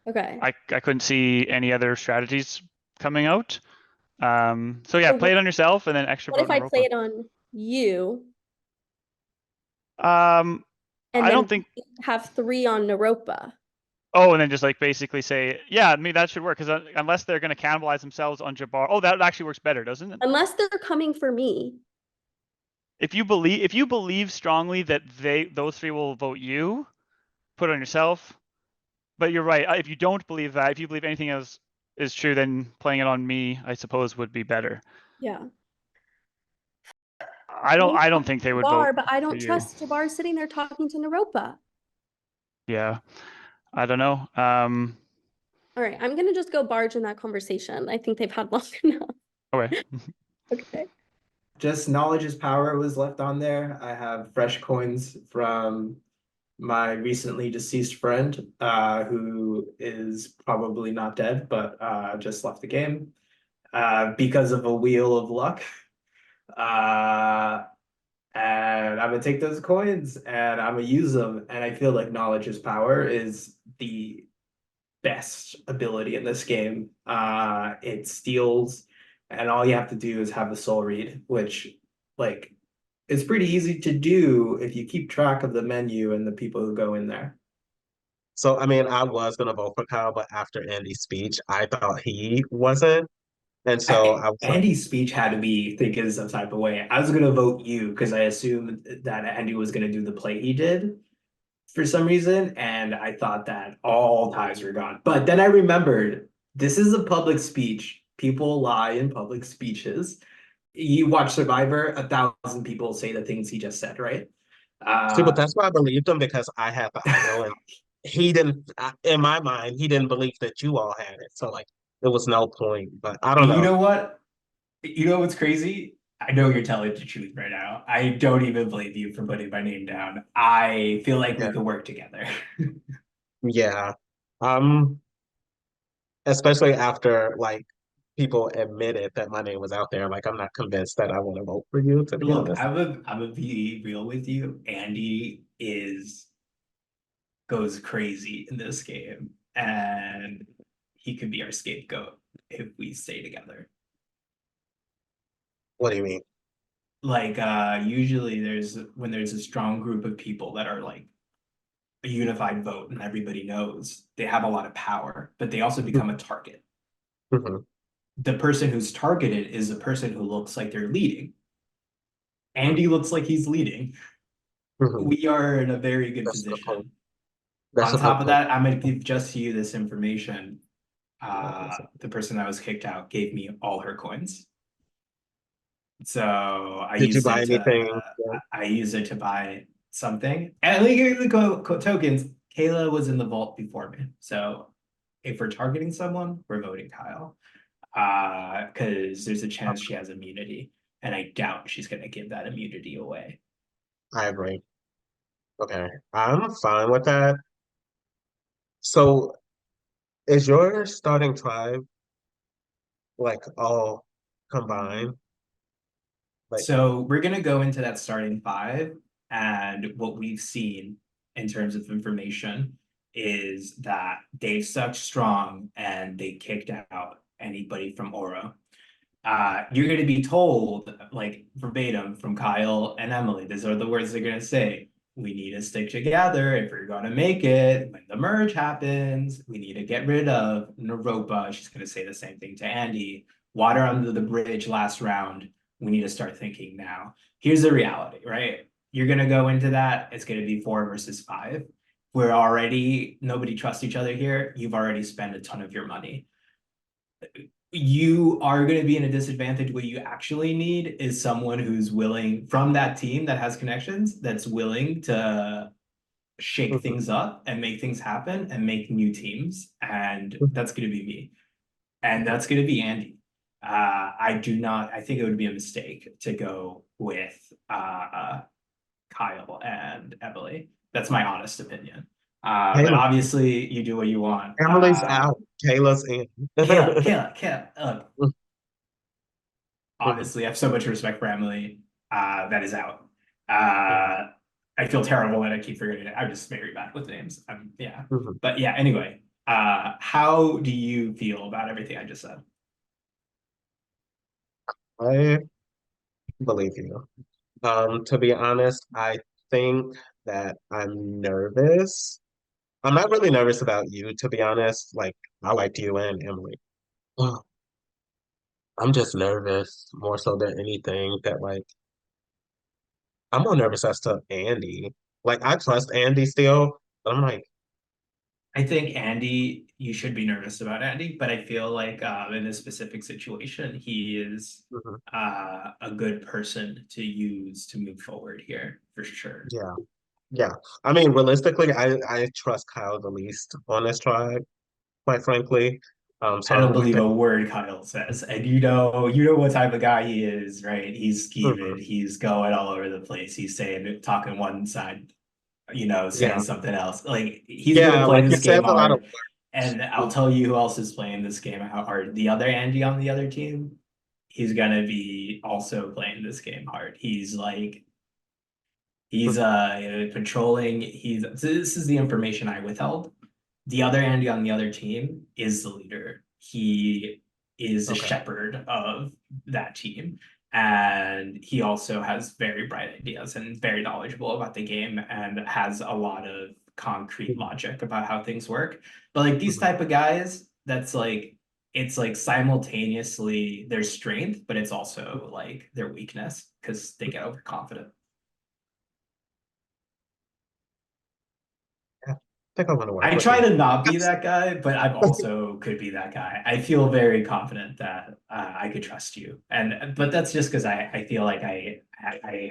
Okay. I couldn't see any other strategies coming out. So yeah, So play it on yourself and then extra What vote if I play Naropa. it on you And and I then don't think. have 3 on Naropa? Oh, and then just like basically say, yeah, I mean that should work because unless they're going to cannibalize themselves on Jabbar. Oh, that actually works better, doesn't it? Unless they're coming for me. If you believe strongly that those 3 will vote you, put it on yourself. But you're right. If you don't believe that, if you believe anything else is true, then playing it on me, I suppose, would be better. Yeah. I don't think they would vote Jabbar, but I for don't you. trust Jabbar sitting there talking to Naropa. Yeah, I don't know. All right, I'm gonna just go barge in that conversation. I think they've had long enough. Okay. Okay. Just knowledge is power was left on there. I have fresh coins from my recently deceased friend, who is probably not dead, but just left the game because of a wheel of luck. And I'm gonna take those coins and I'm gonna use them. And I feel like knowledge is power is the best ability in this game. It steals, and all you have to do is have a soul read, which like is pretty easy to do if you keep track of the menu and the people who go in there. So I mean, I was gonna vote for Kyle, but after Andy's speech, I thought he wasn't. And so I was like, Andy's speech had me thinking some type of way. I was gonna vote you because I assumed that Andy was gonna do the play he did for some reason, and I thought that all ties were gone. But then I remembered this is a public speech. People lie in public speeches. You watch Survivor, 1,000 people say the things he just said, right? see, but that's why I believed him because I had the idol, and he didn't. In my mind, he didn't believe that you all had it. So like, there was no point. But I don't know. You know what? You know what's crazy? I know you're telling the truth right now. I don't even believe you for putting my name down. I feel like we could work together. Yeah. Especially after like people admitted that my name was out there. Like, I'm not convinced that I want to vote for you, to be Look, honest. I'm gonna be real with you. Andy goes crazy in this game, and he could be our scapegoat if we stay together. What do you mean? Like, usually when there's a strong group of people that are like a unified vote and everybody knows, they have a lot of power, but they also become a target. Mhm. The person who's targeted is the person who looks like they're leading. Andy looks like he's leading. Mhm. We are in a very good That's a good position. point. That's On a top good of point. that, I'm gonna give just you this information. The person that was kicked out gave me all her coins. So I Did you used buy it to anything? I used it to buy something. And like the tokens, Kayla was in the vault before me. So if we're targeting someone, we're voting Kyle. Because there's a chance she has immunity, and I doubt she's gonna give that immunity away. I agree. Okay. I'm fine with that. So is your starting tribe like all combined? Like, So we're gonna go into that starting 5, and what we've seen in terms of information is that they've stuck strong and they kicked out anybody from Oro. You're gonna be told, like verbatim from Kyle and Emily, these are the words they're gonna say. We need to stick together if we're gonna make it. When the merge happens, we need to get rid of Naropa. She's gonna say the same thing to Andy. Water under the bridge last round. We need to start thinking now. Here's the reality, right? You're gonna go into that. It's gonna be 4 versus 5. We're already, nobody trusts each other here. You've already spent a ton of your money. you are going to be in a disadvantage. What you actually need is someone who's willing from that team that has connections, that's willing to shake things up and make things happen and make new teams. And that's going to be me. And that's going to be Andy. I think it would be a mistake to go with Kyle and Emily. That's my honest opinion. But obviously you do what you want. Emily's out. Kayla's in. Kayla. Honestly, I have so much respect for Emily. That is out. I feel terrible that I keep forgetting it. I'm just very bad with names. But yeah, anyway. How do you feel about everything I just said? I believe you. To be honest, I think that I'm nervous. I'm not really nervous about you, to be honest. Like, I liked you and Emily. I'm just nervous more so than anything that, like, I'm more nervous as to Andy. Like, I trust Andy still, but I'm like, I think Andy, you should be nervous about Andy, but I feel like in this specific situation, he is a good person to use to move forward here for sure. Yeah. Yeah. I mean, realistically, I trust Kyle the least on this tribe, quite frankly. So I don't believe a word Kyle says. And you know what type of guy he is, right? He's scheming, he's going all over the place. He's talking one side, saying something else. Like he's gonna play this game hard. And I'll tell you who else is playing this game hard. The other Andy on the other team, he's gonna be also playing this game hard. He's patrolling. This is the information I withheld. The other Andy on the other team is the leader. He is the shepherd of that team. And he also has very bright ideas and very knowledgeable about the game and has a lot of concrete logic about how things work. But like these type of guys, that's like, it's like simultaneously their strength, but it's also like their weakness because they get overconfident. I try to not be that guy, but I'm also could be that guy. I feel very confident that I could trust you, but that's just because I feel like I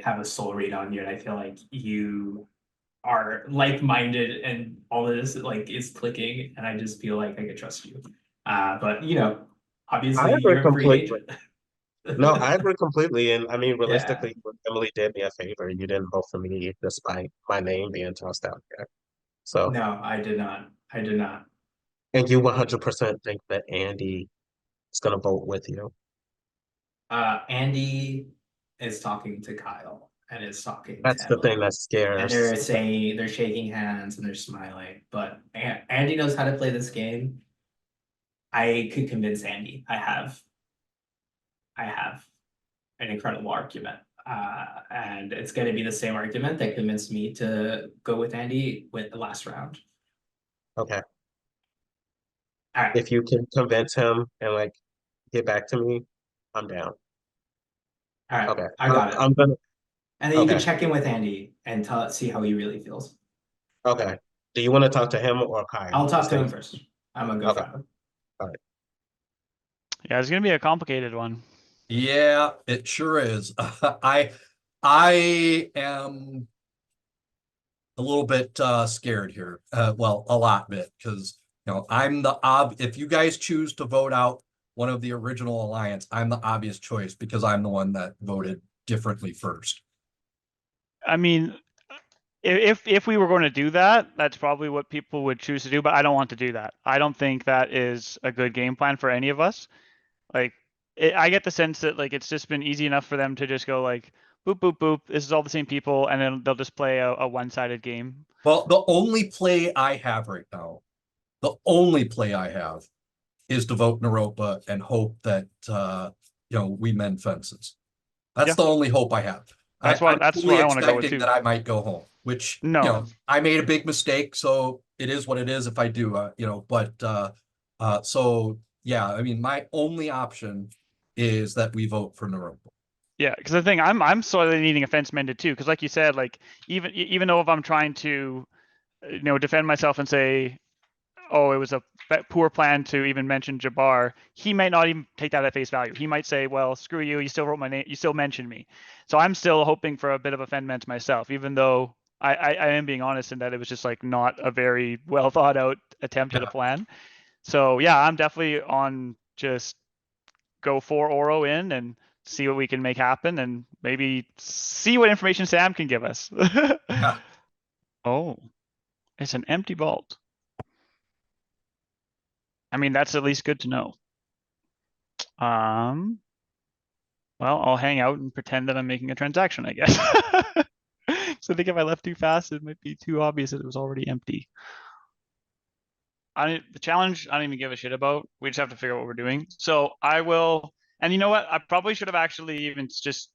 have a soul read on you, and I feel like you are like-minded, and all of this like is clicking, and I just feel like I could trust you. But obviously you're a free agent. No, I agree completely. And I mean, realistically, Emily did me a favor. You didn't vote for me despite my name being tossed out there. So no, I did not. I did not. And you 100% think that Andy is going to vote with you? Andy is talking to Kyle and is talking. That's the thing that scares. And they're saying they're shaking hands and they're smiling. But Andy knows how to play this game. I could convince Andy. I have an incredible argument. And it's going to be the same argument that convinced me to go with Andy with the last round. Okay. All right. If you can convince him and like get back to me, I'm down. All right. Okay. I got it. I'm gonna. And then you can check in with Andy and see how he really feels. Okay. Do you want to talk to him or Kyle? I'll talk to him first. I'm gonna go for him. All right. Yeah, it's gonna be a complicated one. Yeah, it sure is. I am a little bit scared here. Well, a lot bit, because I'm the if you guys choose to vote out one of the original alliance, I'm the obvious choice because I'm the one that voted differently first. I mean, if we were going to do that, that's probably what people would choose to do, but I don't want to do that. I don't think that is a good game plan for any of us. Like, I get the sense that like it's just been easy enough for them to just go like boop boop boop. This is all the same people, and then they'll just play a one-sided game. Well, the only play I have right now, is to vote Naropa and hope that we mend fences. That's the only hope I have. That's what I want to go with too. That I might go home, which I made a big mistake, so it is what it is if I do. So yeah, I mean, my only option is that we vote for Naropa. Yeah, because the thing I'm sorely needing a fence mended too, because like you said, like even though if I'm trying to defend myself and say oh, it was a poor plan to even mention Jabbar, he might not even take that at face value. He might say, well, screw you, you still wrote my name, you still mentioned me. So I'm still hoping for a bit of a Fenment myself, even though I am being honest in that it was just like not a very well thought out attempt at a plan. So yeah, I'm definitely on just go for Oro in and see what we can make happen and maybe see what information Sam can give us. Oh, it's an empty vault. I mean, that's at least good to know. Well, I'll hang out and pretend that I'm making a transaction, I guess. So I think if I left too fast, it might be too obvious that it was already empty. The challenge, I don't even give a shit about. We just have to figure out what we're doing. So I will, and you know what? I probably should have actually even just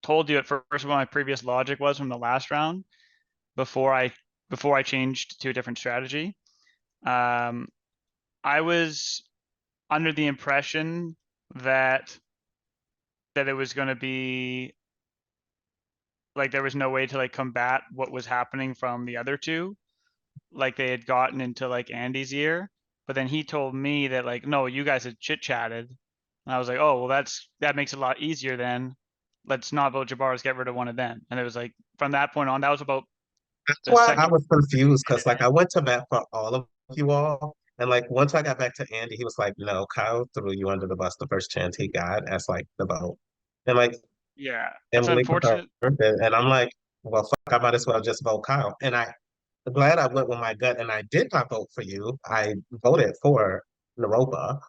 told you at first what my previous logic was from the last round before I changed to a different strategy. I was under the impression that it was going to be like there was no way to like combat what was happening from the other two, like they had gotten into like Andy's ear, but then he told me that like, no, you guys had chit chatted, and I was like, oh well, that makes it a lot easier then. Let's not vote Jabbar, let's get rid of one of them. And it was like from that point on, that was about That's the why I second. was confused because like I went to bat for all of you all, and like once I got back to Andy, he was like, "No, Kyle threw you under the bus the first chance he got as like the vote," and like Yeah, and it's when they confirmed unfortunate. it, and I'm like, "Well, fuck, I might as well just vote Kyle." And I'm glad I went with my gut, and I did not vote for you. I voted for Naropa.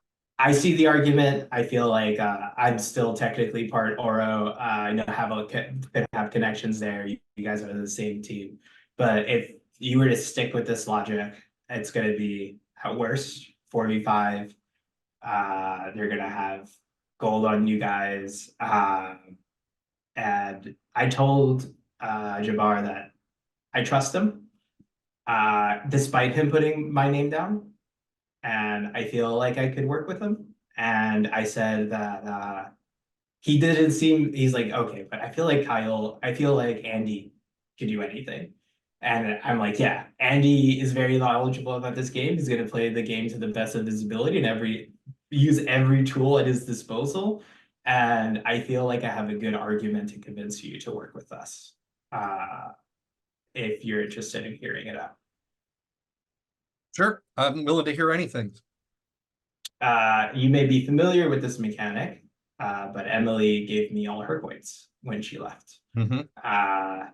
I see the argument. I feel like I'm still technically part Oro. I know could have connections there. You guys are the same team. But if you were to stick with this logic, it's going to be at worst 4v5. They're going to have gold on you guys. And I told Jabbar that I trust him, despite him putting my name down. And I feel like I could work with him. And I said that he didn't seem, he's like, okay, but I feel like Andy can do anything. And I'm like, yeah, Andy is very knowledgeable about this game. He's going to play the game to the best of his ability and use every tool at his disposal. And I feel like I have a good argument to convince you to work with us, if you're interested in hearing it out. Sure, I'm willing to hear anything. You may be familiar with this mechanic, but Emily gave me all her coins when she left.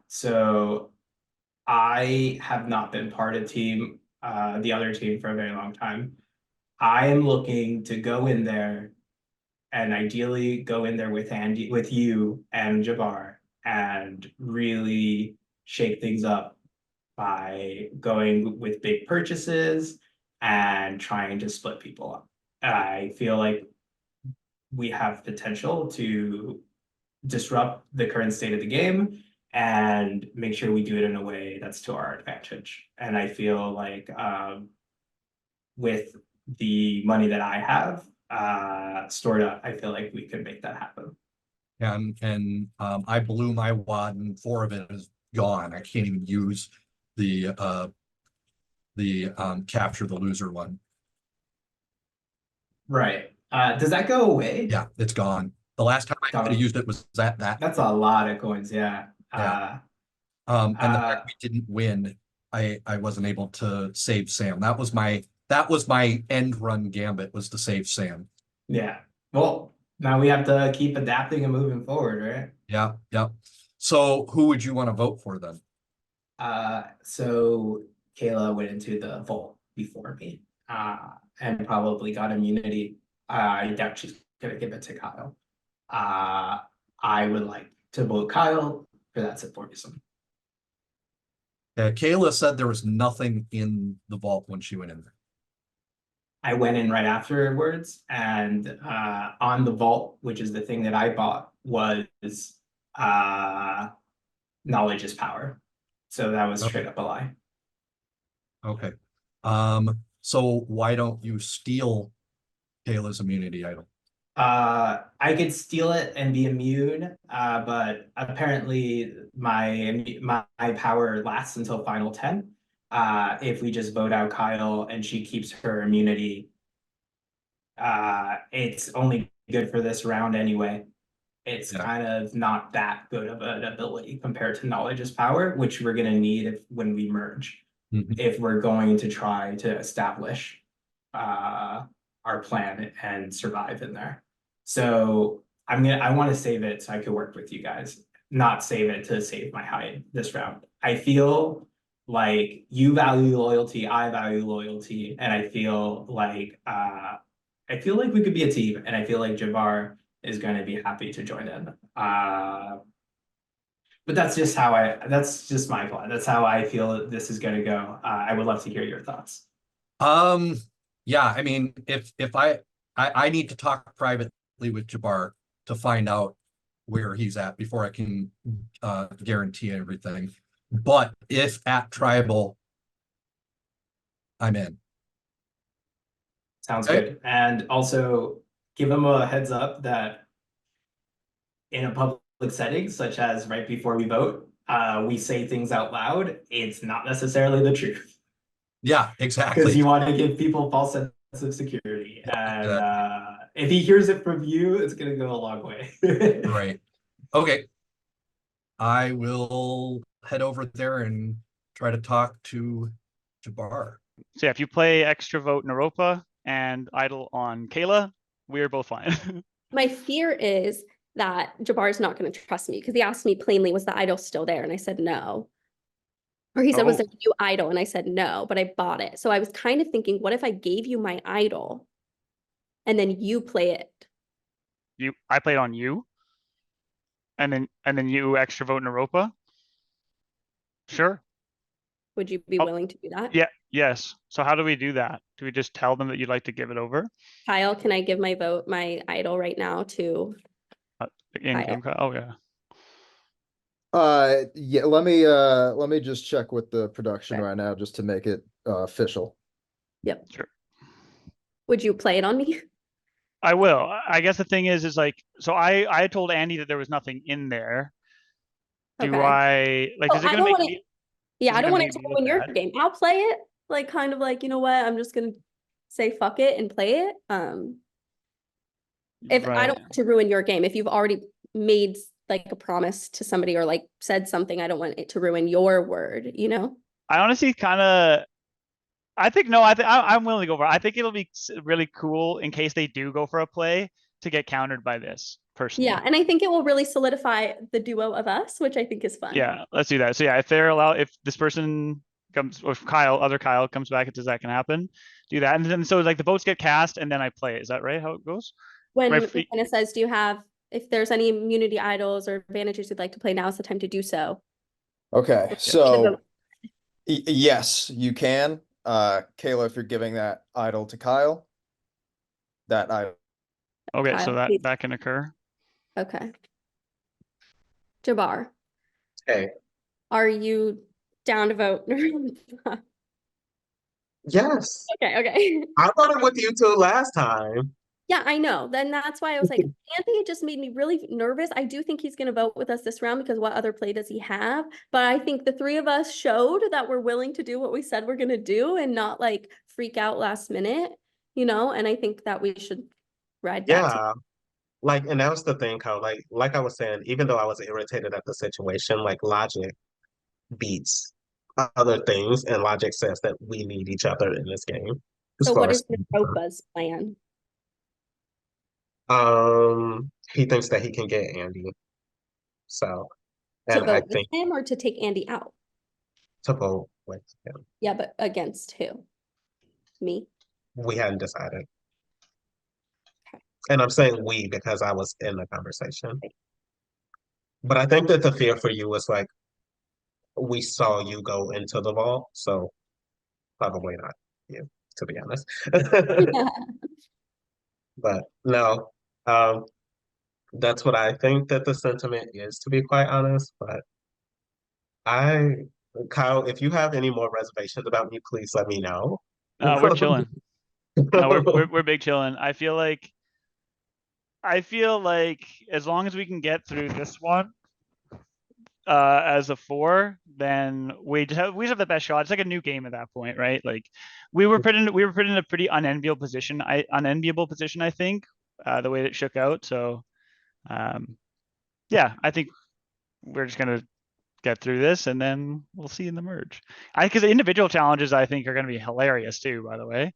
So I have not been part of the other team for a very long time. I am looking to go in there and ideally go in there with Andy, with you and Jabbar, and really shake things up by going with big purchases and trying to split people up. I feel like we have potential to disrupt the current state of the game and make sure we do it in a way that's to our advantage. And I feel like with the money that I have stored up, I feel like we could make that happen. And I blew my wad and 4 of it is gone. I can't even use the capture the loser one. Right. Does that go away? Yeah, it's gone. The last time I could have used it was that. That's a lot of coins, yeah. Yeah. And the fact we didn't win, I wasn't able to save Sam. That was my end run gambit, was to save Sam. Yeah. Well, now we have to keep adapting and moving forward, right? Yeah, yeah. So who would you want to vote for then? So Kayla went into the vault before me, and probably got immunity. I doubt she's gonna give it to Kyle. I would like to vote Kyle for that supportism. Kayla said there was nothing in the vault when she went in there. I went in right afterwards, and on the vault, which is the thing that I bought, was knowledge is power. So that was straight up a lie. Okay. So why don't you steal Kayla's immunity item? I could steal it and be immune, but apparently my power lasts until final 10. if we just vote out Kyle and she keeps her immunity, it's only good for this round anyway. It's kind of not that good of an ability compared to knowledge is power, which we're gonna need when we merge. If we're going to try to establish our plan and survive in there. So I want to save it so I could work with you guys, not save it to save my hide this round. I feel like you value loyalty, I value loyalty, and I feel like we could be a team, and I feel like Jabbar is going to be happy to join in. But that's just that's just my plan. That's how I feel this is going to go. I would love to hear your thoughts. Yeah, I mean, if I need to talk privately with Jabbar to find out where he's at before I can guarantee everything. But if at tribal, I'm in. Sounds good. And also give him a heads up that in a public setting, such as right before we vote, we say things out loud. It's not necessarily the truth. Yeah, exactly. Because you want to give people false sense of security. And if he hears it from you, it's going to go a long way. Right. Okay. I will head over there and try to talk to Jabbar. So yeah, if you play extra vote Naropa and idle on Kayla, we're both fine. My fear is that Jabbar's not going to trust me because he asked me plainly, was the idol still there? And I said no. Or he said, was there a new idol? And I said no, but I bought it. So I was kind of thinking, what if I gave you my idol and then you play it? I played on you? And then you extra vote Naropa? Sure. Would you be willing to do that? Yeah, yes. So how do we do that? Do we just tell them that you'd like to give it over? Kyle, can I give my idol right now to In-game Kyle? Oh yeah. Yeah, let me just check with the production right now just to make it official. Yep. Sure. Would you play it on me? I will. I guess the thing is like, so I told Andy that there was nothing in there. Do I like? Is it gonna make me? Yeah, I don't want it to ruin your game. I'll play it, like kind of like, you know what? I'm just gonna say fuck it and play it. If I don't want to ruin your game, if you've already made like a promise to somebody or like said something, I don't want it to ruin your word, you know? I honestly kind of, I think, no, I'm willing to go for it. I think it'll be really cool in case they do go for a play to get countered by this personally. Yeah, and I think it will really solidify the duo of us, which I think is fun. Yeah, let's do that. So yeah, if this person comes, or if other Kyle comes back and says that can happen, do that. And then so like the votes get cast and then I play. Is that right? How it goes? When McKenna says, do you have, if there's any immunity idols or advantages you'd like to play, now is the time to do so. Okay, so yes, you can. Kayla, if you're giving that idol to Kyle, that idol. Okay, Kyle, so please. that can occur. Okay. Jabbar. Hey. Are you down to vote? Yes. Okay. I voted with you two last time. Yeah, I know. Then that's why I was like, Anthony just made me really nervous. I do think he's going to vote with us this round because what other play does he have? But I think the three of us showed that we're willing to do what we said we're going to do and not like freak out last minute, you know? And I think that we should ride that. Yeah. Like, and that was the thing, Kyle. Like I was saying, even though I was irritated at the situation, like logic beats other things, and logic says that we need each other in this game. So what is Naropa's plan? He thinks that he can get Andy. So, to and vote I with think him or to take Andy out? to vote with him. Yeah, but against who? Me? We hadn't decided. And I'm saying we because I was in the conversation. But I think that the fear for you was like, we saw you go into the vault, so probably not you, to be honest. But no, that's what I think that the sentiment is, to be quite honest. But Kyle, if you have any more reservations about me, please let me know. We're chilling. No, we're big chilling. I feel like as long as we can get through this one, as a 4, then we just have the best shot. It's like a new game at that point, right? Like we were put in a pretty unenviable position. I think, the way that it shook out. So yeah, I think we're just gonna get through this and then we'll see in the merge. Because the individual challenges I think are gonna be hilarious too, by the way.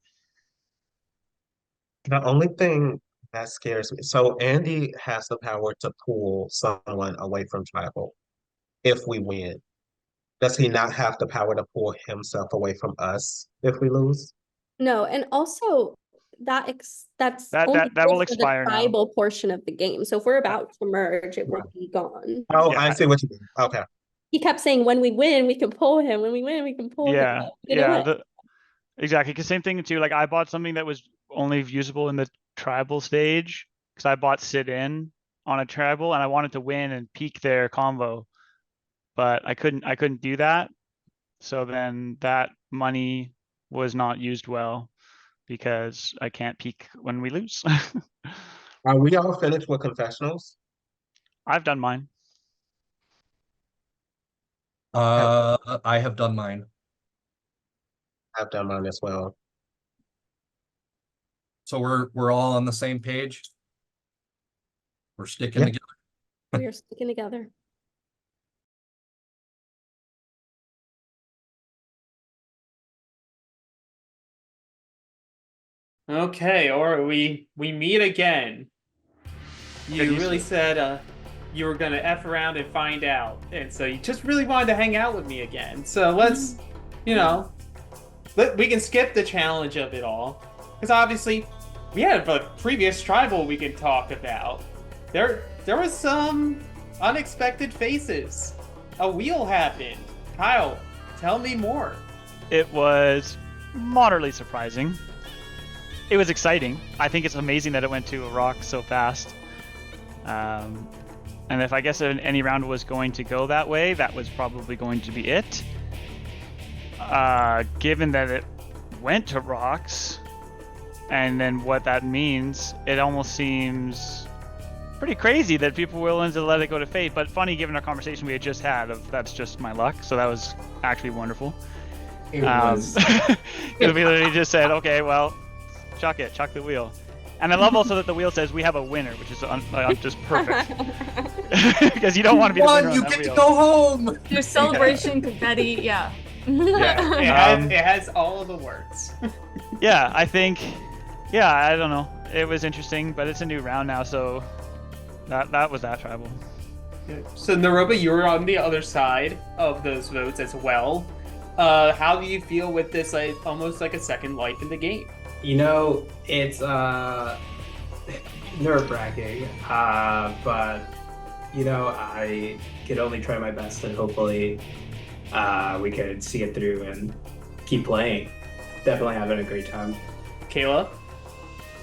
The only thing that scares me, so Andy has the power to pull someone away from tribal if we win. Does he not have the power to pull himself away from us if we lose? No, and also that's That only will good for expire the now. tribal portion of the game. So if we're about to merge, it will be gone. Oh, Yeah. I see what you mean. Okay. He kept saying, when we win, we can pull him. When we win, we can pull him. Yeah, We didn't yeah, win. exactly. Because same thing too. Like I bought something that was only usable in the tribal stage because I bought sit in on a tribal and I wanted to win and peak their combo, but I couldn't do that. So then that money was not used well because I can't peak when we lose. Are we all finished with confessionals? I've done mine. I have done mine. I've done mine as well. So we're all on the same page. We're sticking together. We are sticking together. Okay, or we meet again. You really said you were gonna F around and find out, and so you just really wanted to hang out with me again. So let's, we can skip the challenge of it all, because obviously we have a previous tribal we can talk about. There was some unexpected faces. A wheel happened. Kyle, tell me more. It was moderately surprising. It was exciting. I think it's amazing that it went to a rock so fast. And if I guess any round was going to go that way, that was probably going to be it. Given that it went to rocks, and then what that means, it almost seems pretty crazy that people were willing to let it go to fate. But funny, given our conversation we had just had of that's just my luck. So that was actually wonderful. It was. We literally just said, okay, well, chuck the wheel. And I love also that the wheel says we have a winner, which is just perfect. Because you don't want to be the winner on You that get wheel. to go home. There's celebration, confetti, yeah. Yeah, it has all of the words. Yeah, I think, I don't know. It was interesting, but it's a new round now, so that was that tribal. So Naropa, you were on the other side of those votes as well. How do you feel with this, like almost like a second life in the game? It's nerve-wracking, but I could only try my best, and hopefully we could see it through and keep playing. Definitely having a great time. Kayla,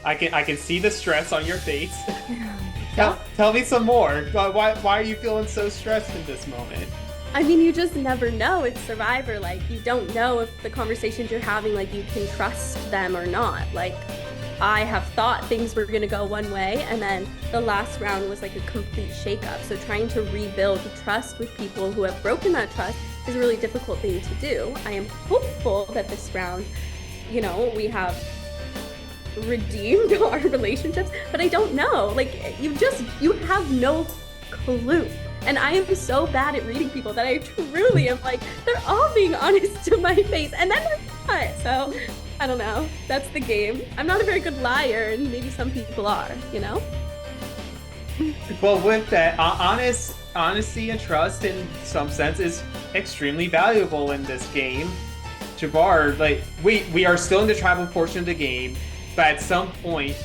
I can see the stress on your face. Tell me some more. Why are you feeling so stressed in this moment? I mean, you just never know. It's Survivor. Like, you don't know if the conversations you're having, like, you can trust them or not. Like, I have thought things were going to go one way, and then the last round was like a complete shakeup. So trying to rebuild trust with people who have broken that trust is a really difficult thing to do. I am hopeful that this round, we have redeemed our relationships, but I don't know. Like, you have no clue. And I am so bad at reading people that I truly am like, they're all being honest to my face, and then they're not. So, I don't know. That's the game. I'm not a very good liar, and maybe some people are, Well, with that, honesty and trust in some sense is extremely valuable in this game. Jabbar, like, we are still in the tribal portion of the game, but at some point,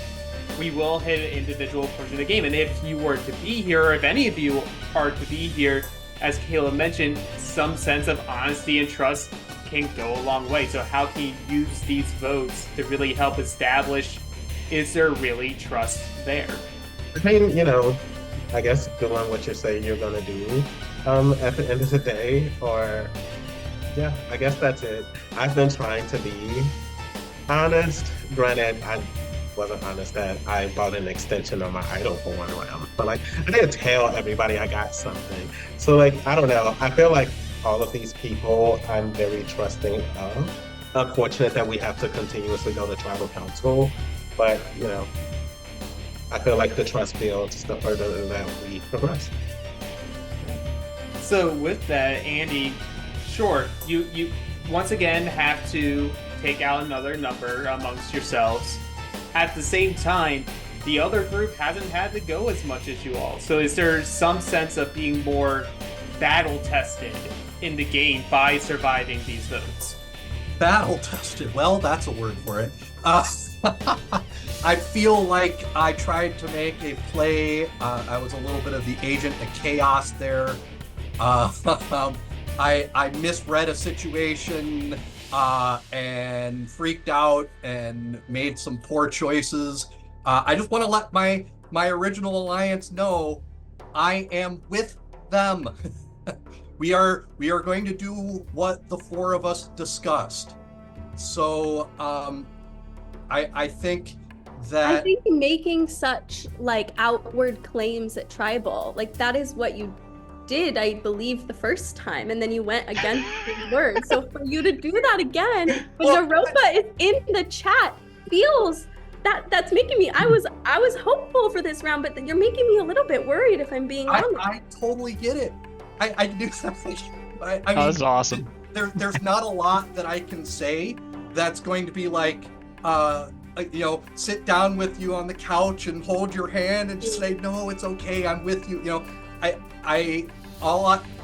we will hit an individual portion of the game. And if you were to be here, or if any of you are to be here, as Kayla mentioned, some sense of honesty and trust can go a long way. So how can you use these votes to really help establish, is there really trust there? I mean, I guess doing what you're saying you're gonna do at the end of the day, or I guess that's it. I've been trying to be honest. Granted, wasn't honest that I bought an extension on my idol for one round. But like, I didn't tell everybody I got something. So like, I don't know. I feel like all of these people I'm very trusting of. Unfortunate that we have to continuously go to tribal council, but you know, I feel like the trust builds the further that we progress. So with that, Andy, sure, you once again have to take out another number amongst yourselves. At the same time, the other group hasn't had to go as much as you all. So is there some sense of being more battle tested in the game by surviving these votes? Battle tested. Well, that's a word for it. I feel like I tried to make a play. I was a little bit of the agent of chaos there. I misread a situation and freaked out and made some poor choices. I just want to let my original alliance know I am with them. We are going to do what the four of us discussed. So I think that I think making such like outward claims at tribal, like that is what you did, I believe, the first time, and then you went against his word. So for you to do that again when Naropa is in the chat feels that's making me, I was hopeful for this round, but you're making me a little bit worried, if I'm being honest. I totally get it. I do something. I mean, that's awesome. There's not a lot that I can say that's going to be like, you know, sit down with you on the couch and hold your hand and just say, no, it's okay, I'm with you. You know,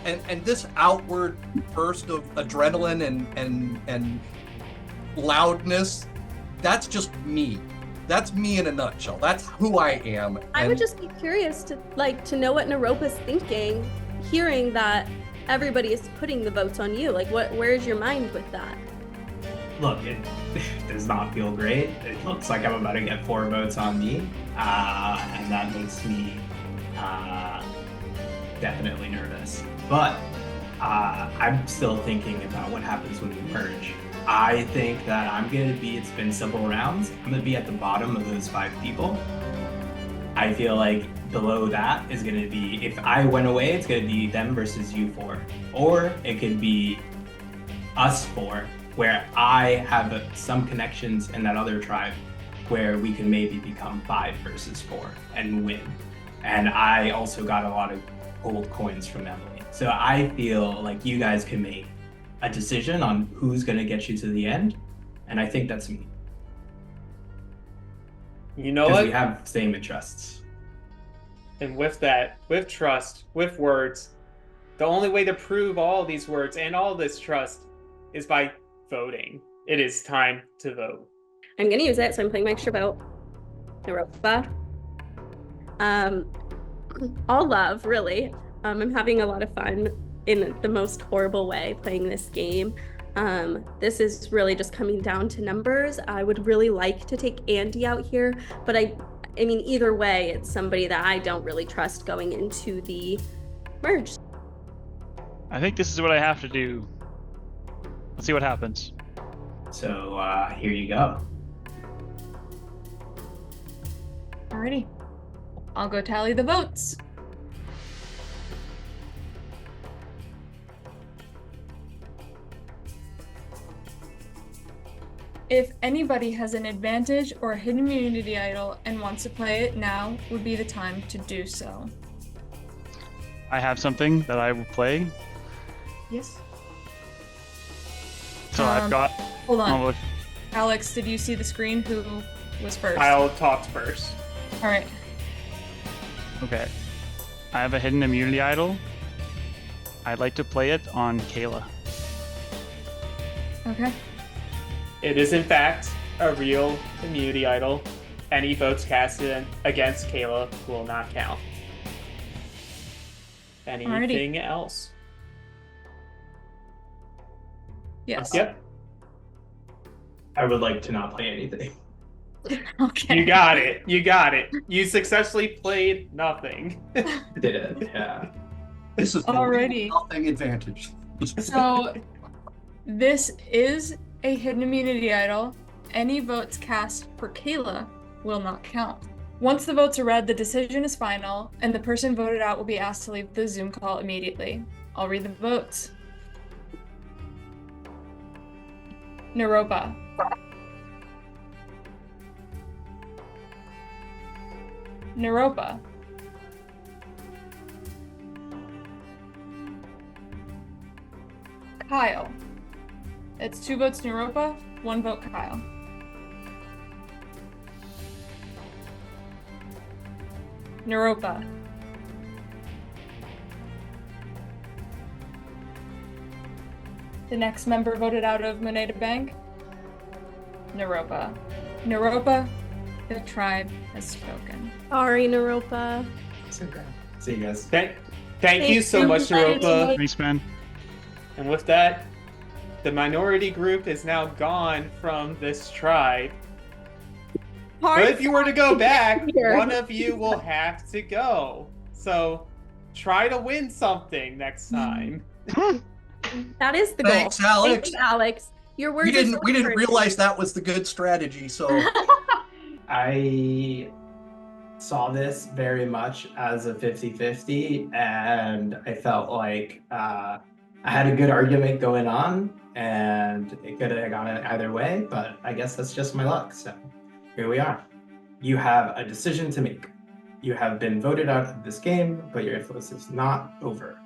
and this outward burst of adrenaline and loudness, that's just me. That's me in a nutshell. That's who I am. I would just be curious to know what Naropa's thinking, hearing that everybody is putting the votes on you. Like, where's your mind with that? Look, it does not feel great. It looks like I'm about to get 4 votes on me, and that makes me definitely nervous. But I'm still thinking about what happens when we merge. I think that I'm going to be, it's been several rounds, I'm going to be at the bottom of those 5 people. I feel like below that is going to be, if I went away, it's going to be them versus you 4. Or it could be us 4, where I have some connections in that other tribe where we can maybe become 5 versus 4 and win. And I also got a lot of gold coins from Emily. So I feel like you guys can make a decision on who's going to get you to the end. And I think that's me. You know what? We have same interests. And with that, with trust, with words, the only way to prove all these words and all this trust is by voting. It is time to vote. I'm going to use it, so I'm playing my extra vote. Naropa. All love, really. I'm having a lot of fun in the most horrible way playing this game. This is really just coming down to numbers. I would really like to take Andy out here, but I mean, either way, it's somebody that I don't really trust going into the merge. I think this is what I have to do. Let's see what happens. So here you go. Alrighty. I'll go tally the votes. If anybody has an advantage or a hidden immunity idol and wants to play it, now would be the time to do so. I have something that I will play. Yes. So I've got. Hold on. Alex, did you see the screen? Who was first? I'll talk first. All right. Okay. I have a hidden immunity idol. I'd like to play it on Kayla. Okay. It is in fact a real immunity idol. Any votes casted against Kayla will not count. Anything else? Yes. Yep. I would like to not play anything. Okay. You got it. You got it. You successfully played nothing. Did it? Yeah. This is Alrighty. Nothing advantage. So this is a hidden immunity idol. Any votes cast for Kayla will not count. Once the votes are read, the decision is final, and the person voted out will be asked to leave the Zoom call immediately. I'll read the votes. Naropa. Naropa. Kyle. It's 2 votes Naropa, 1 vote Kyle. Naropa. The next member voted out of Moneta Bank. Naropa. Naropa, the tribe has spoken. Sorry, Naropa. See you guys. Thank you so much, Naropa. Thanks, man. And with that, the minority group is now gone from this tribe. But if you were to go back, one of you will have to go. So try to win something next time. That is the goal. Thanks, Alex. Thank you, Alex. Your words We didn't are so realize encouraging. that was the good strategy, so I saw this very much as a 50-50, and I felt like I had a good argument going on, and it could have gone either way, but I guess that's just my luck. So here we are. You have a decision to make. You have been voted out of this game, but your influence is not over.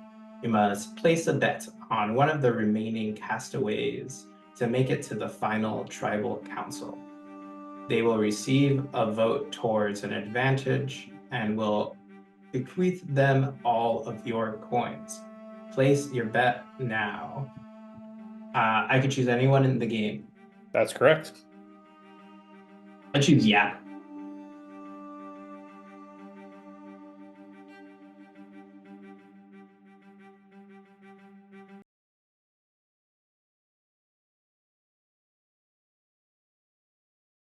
You must place a bet on one of the remaining castaways to make it to the final tribal council. They will receive a vote towards an advantage and will bequeath them all of your coins. Place your bet now. I could choose anyone in the game. That's correct. I choose Yap.